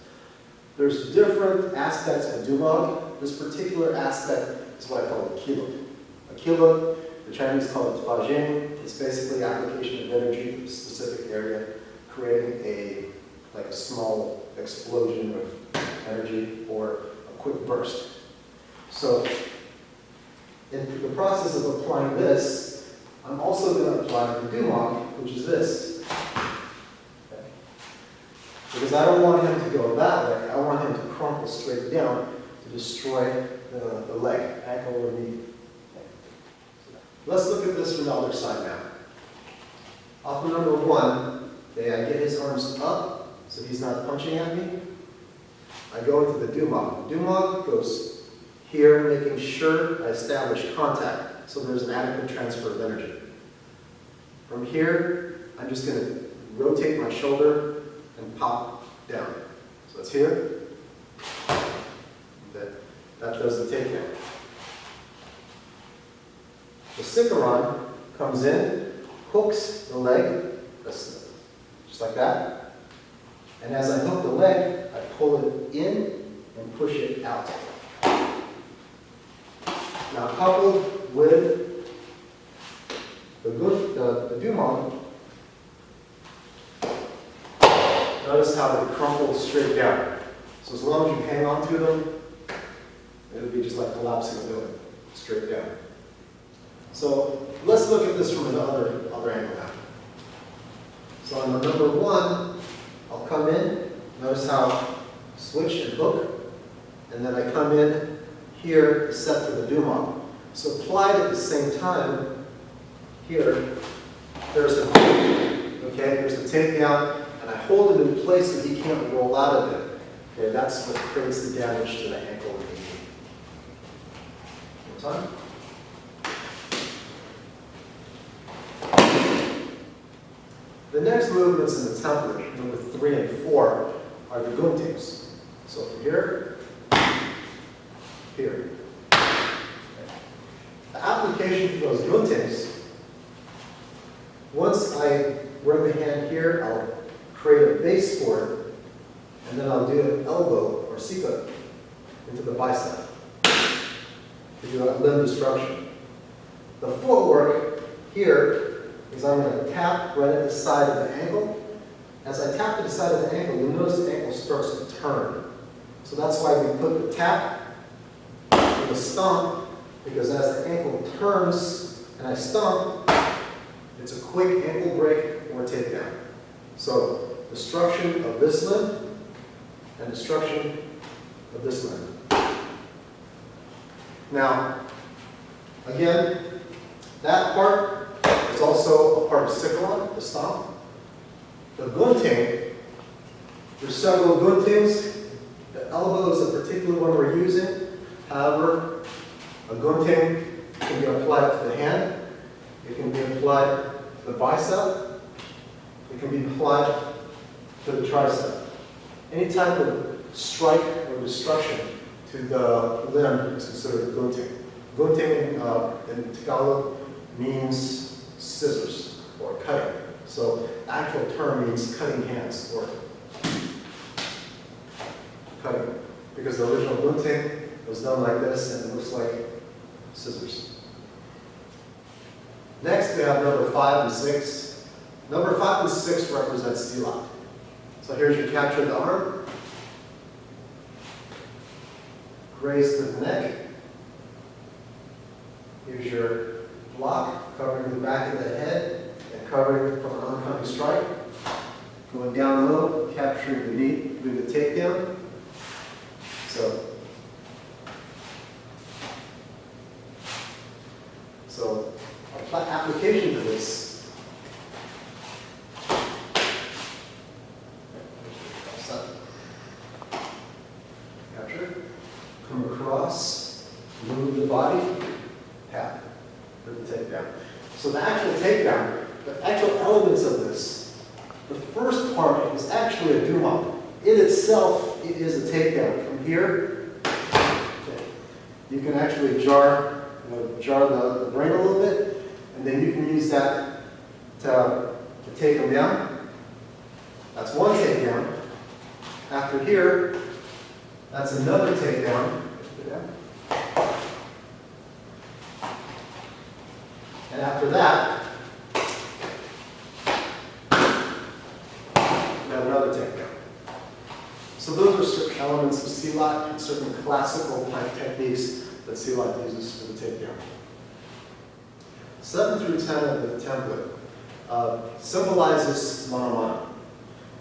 There's different aspects of Duma. This particular aspect is what I call a kilot. A kilot, the Chinese call it fajing. It's basically application of energy in a specific area, creating like a small explosion of energy or a quick burst. So, in the process of applying this, I'm also going to apply the Duma, which is this. Okay. Because I don't want him to go that way. I want him to crumple straight down to destroy the leg, ankle, or knee. Okay. Let's look at this from the other side now. Off of number 1, okay, I get his arms up, so he's not punching at me. I go into the Duma. Duma goes here, making sure I establish contact. So there's an adequate transfer of energy. From here, I'm just going to rotate my shoulder and pop down. So it's here. That does the takedown. The Sikaran comes in, hooks the leg, just like that. And as I hook the leg, I pull it in and push it out. Now coupled with the Duma, notice how they crumple straight down. So as long as you hang on to them, it'll be just like collapsing a building, straight down. So let's look at this from another angle now. So on the number 1, I'll come in, notice how switch and hook, and then I come in here to set for the Duma. So applied at the same time, here, there's the okay, there's the takedown, and I hold it in place so he can't roll out of it. Okay, that's what creates the damage to the ankle and the knee. One time. The next movements in the template, number 3 and 4, are the guntings. So from here, here. The application for those guntings, once I bring the hand here, I'll create a base for it, and then I'll do an elbow or sika into the bicep to do a limb destruction. The footwork here is I'm going to tap right at the side of the ankle. As I tap to the side of the ankle, you'll notice the ankle starts to turn. So that's why we put the tap and the stomp, because as the ankle turns and I stomp, it's a quick ankle break or takedown. So destruction of this limb and destruction of this limb. Now, again, that part is also a part of Sikala, the stomp. The gunting, there's several guntings. The elbow is a particular one we're using. However, a gunting can be applied to the hand. It can be applied to the bicep. It can be applied to the tricep. Any type of strike or destruction to the limb is considered a gunting. Gunting in Tagalog means scissors or cutting. So the actual term means cutting hands or cutting. Because the original gunting was done like this and it looks like scissors. Next we have number 5 and 6. Number 5 and 6 represent silat. So here's your capture of the arm. Graze to the neck. Here's your block covering the back of the head and covering from an oncoming strike. Going down low, capturing the knee, doing the takedown. So application to this. Capture, come across, move the body, tap for the takedown. So the actual takedown, the actual elements of this, the first part is actually a dumop. It itself, it is a takedown. From here, okay, you can actually jar the brain a little bit, and then you can use that to take them down. That's one takedown. After here, that's another takedown. And after that, we have another takedown. So those are certain elements of silat and certain classical type techniques that silat uses for the takedown. 7 through 10 of the template symbolizes mano-mano.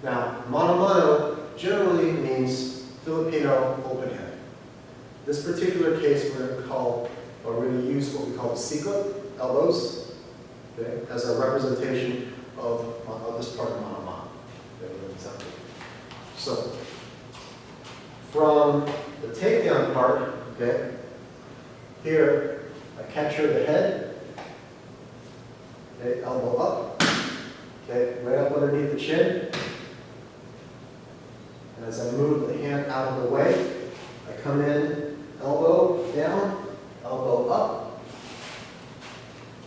Now, mano-mano generally means Filipino open hand. This particular case, we're going to use what we call the sikot, elbows, okay, as a representation of this part of mano-mano. So, from the takedown part, okay, here, I capture the head, okay, elbow up, okay, right up underneath the chin. And as I move the hand out of the way, I come in, elbow down, elbow up,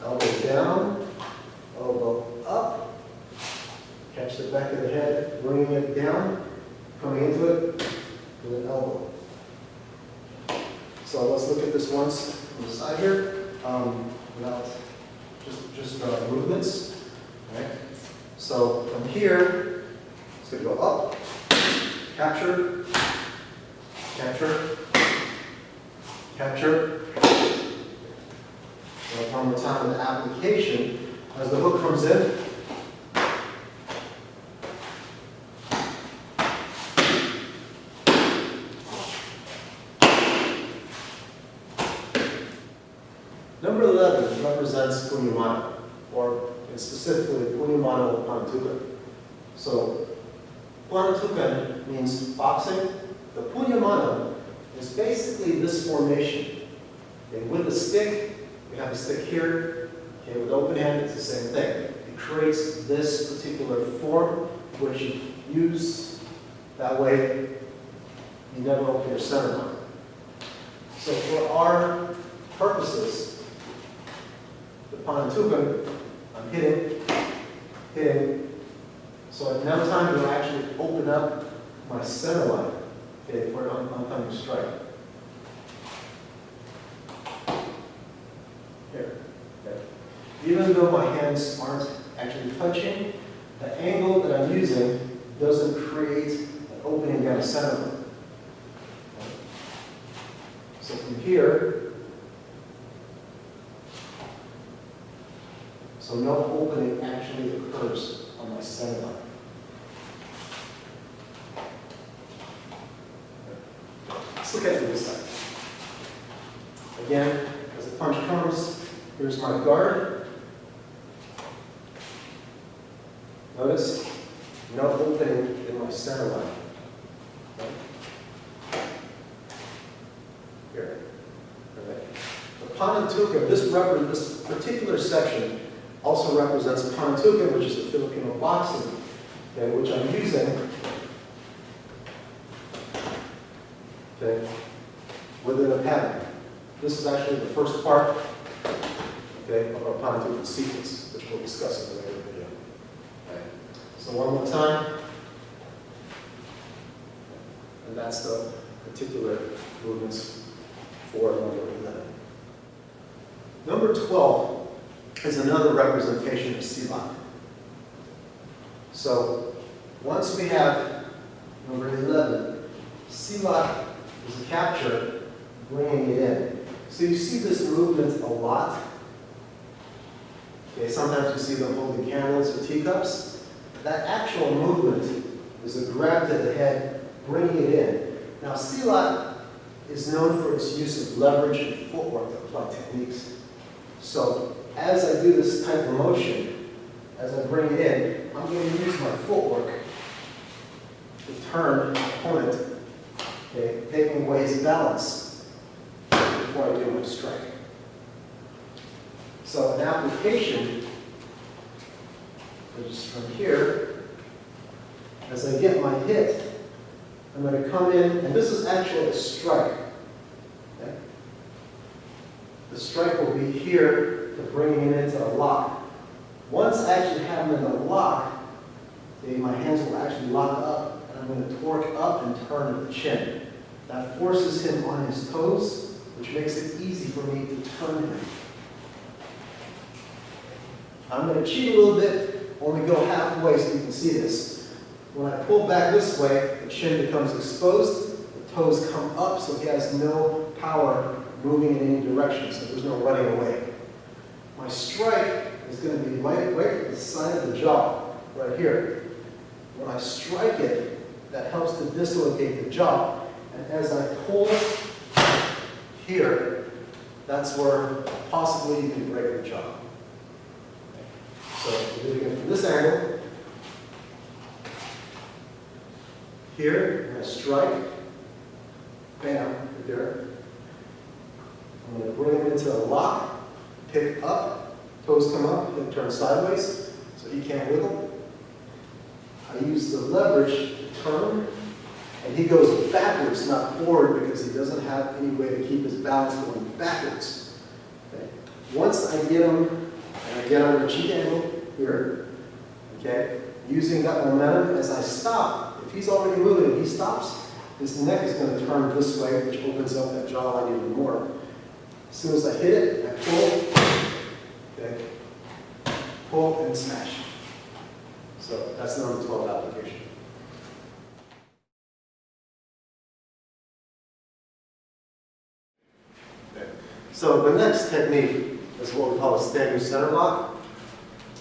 elbow down, elbow up, catch the back of the head, bringing it down, coming into it with an elbow. So let's look at this once on the side here, without just movements. Okay. So from here, it's going to go up, capture, capture, capture. So one more time in the application, as the hook comes in, Number 11 represents punyamano, or specifically punyamano pantukan. So, pantukan means boxing. The punyamano is basically this formation. Okay, with the stick, we have the stick here. Okay, with open hand, it's the same thing. It creates this particular form, which you use that way. You never open your center line. So for our purposes, the pantukan, I'm hitting. So at no time do I actually open up my center line, okay, for an oncoming strike. Here, okay. Even though my hands aren't actually touching, the angle that I'm using doesn't again, a center line. So from here, so no opening actually occurs on my center line. Let's look at this side. Again, as the punch comes, here's my guard. Notice, no opening in my center line. Here. Okay. The panantuka, this particular section also represents panantuka, which is the Filipino boxing, okay, which I'm using within a pattern. This is actually the first part of our panantuka sequence, which we'll discuss in a later video. Okay. So one more time. And that's the particular movements for number 11. Number 12 is another representation of silat. So once we have number 11, silat is a capture, bringing it in. So you see this movement a lot. Okay, sometimes you see them holding candles or teacups. That actual movement is a grab to the head, bringing it in. Now, silat is known for its use of leverage and footwork to apply techniques. So as I do this type of motion, as I bring it in, I'm going to use my footwork to turn the opponent, okay, taking away his balance before I do my strike. So an application, which is from here, as I get my hit, I'm going to come in, and this is actually a strike. Okay? The strike will be here to bringing it into a lock. Once I actually have him in the lock, okay, my hands will actually lock up, and I'm going to torque up and turn at the chin. That forces him on his toes, which makes it easy for me to turn him. I'm going to cheat a little bit, only go halfway so you can see this. When I pull back this way, the chin becomes exposed, the toes come up, so he has no power moving in any direction, so there's no running away. My strike is going to be right at the side of the jaw, right here. When I strike it, that helps to dislocate the jaw. And as I pull here, that's where possibly you can break the jaw. So we'll do it again from this angle. Here, I'm going to strike. Bam, right there. I'm going to bring him into a lock, pick up, toes come up, then turn sideways, so he can't wiggle. I use the leverage to turn, and he goes backwards, not forward, because he doesn't have any way to keep his balance going backwards. Okay. Once I get him, and I get on the cheat angle here, okay, using that momentum as I stop, if he's already moving and he stops, his neck is going to turn this way, which opens up that jawline even more. As soon as I hit it, I pull, okay, pull and smash. So that's the number 12 application. Okay. So the next technique is what we call a standing center lock.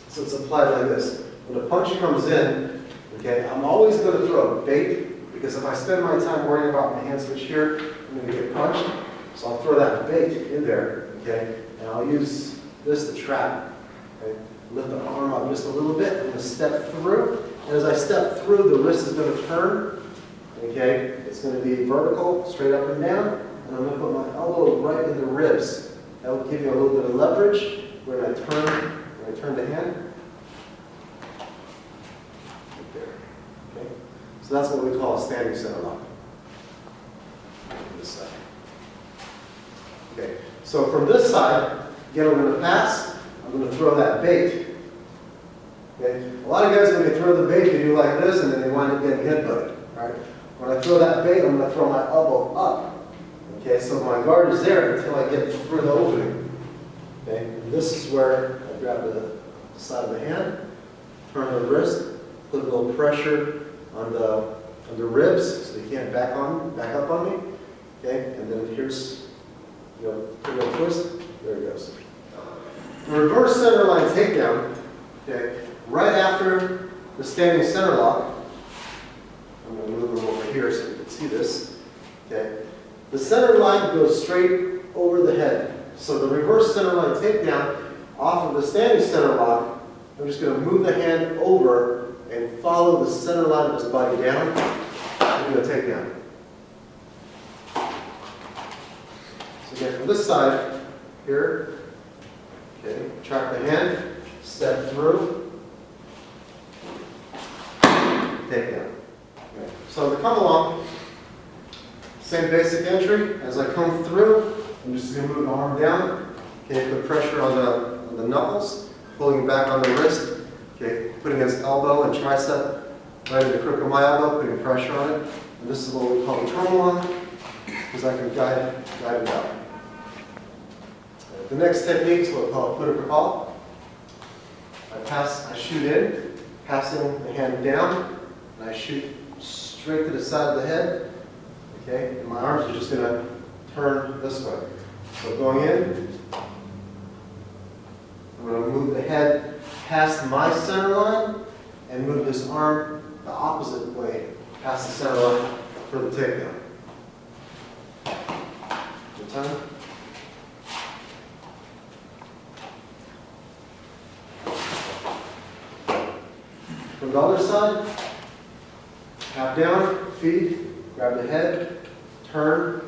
So it's applied like this. When the punch comes in, okay, I'm always going to throw a bait, because if I spend my time worrying about my hand switch here, I'm going to get punched. So I'll throw that bait in there, okay, and I'll use this to trap. Okay. Lift the arm up just a little bit. I'm going to step through. And as I step through, the wrist is going to turn. Okay, it's going to be vertical, straight up and down. And I'm going to put my elbow right in the ribs. That will give you a little bit of leverage when I turn the hand. Right there. Okay, so that's what we call a standing center lock. This side. Okay, so from this side, again, I'm going to pass. I'm going to throw that bait. Okay? A lot of guys, when they throw the bait, they do like this, and then they wind up getting headbutted. Right? When I throw that bait, I'm going to throw my elbow up. Okay, so my guard is there until I get through the opening. Okay, and this is where I grab the side of the hand, turn the wrist, put a little pressure on the under ribs, so you can't back up on me. Okay, and then here's, put a twist. There it goes. The reverse center line takedown. Okay, right after the standing center lock. I'm going to move them over here so you can see this. Okay, the center line goes straight over the head. So the reverse center line takedown off of the standing center lock. I'm just going to move the hand over and follow the center line of his body down. I'm going to take down. So again, from this side, here, okay, track the hand, step through, take down. Okay. So to come along, same basic entry. As I come through, I'm just going to move the arm down. Okay, put pressure on the knuckles, pulling back on the wrist. Okay, putting his elbow and tricep right in the crook of my elbow, putting pressure on it. And this is what we call the come along, because I can guide it out. The next technique is what we call a put a call. I shoot in, passing the hand down, and I shoot straight to the side of the head. Okay, and my arms are just going to turn this way. So going in, I'm going to move the head past my center line and move this arm the opposite way, past the center line for the takedown. Good time. From the other side, tap down, feed, grab the head, turn,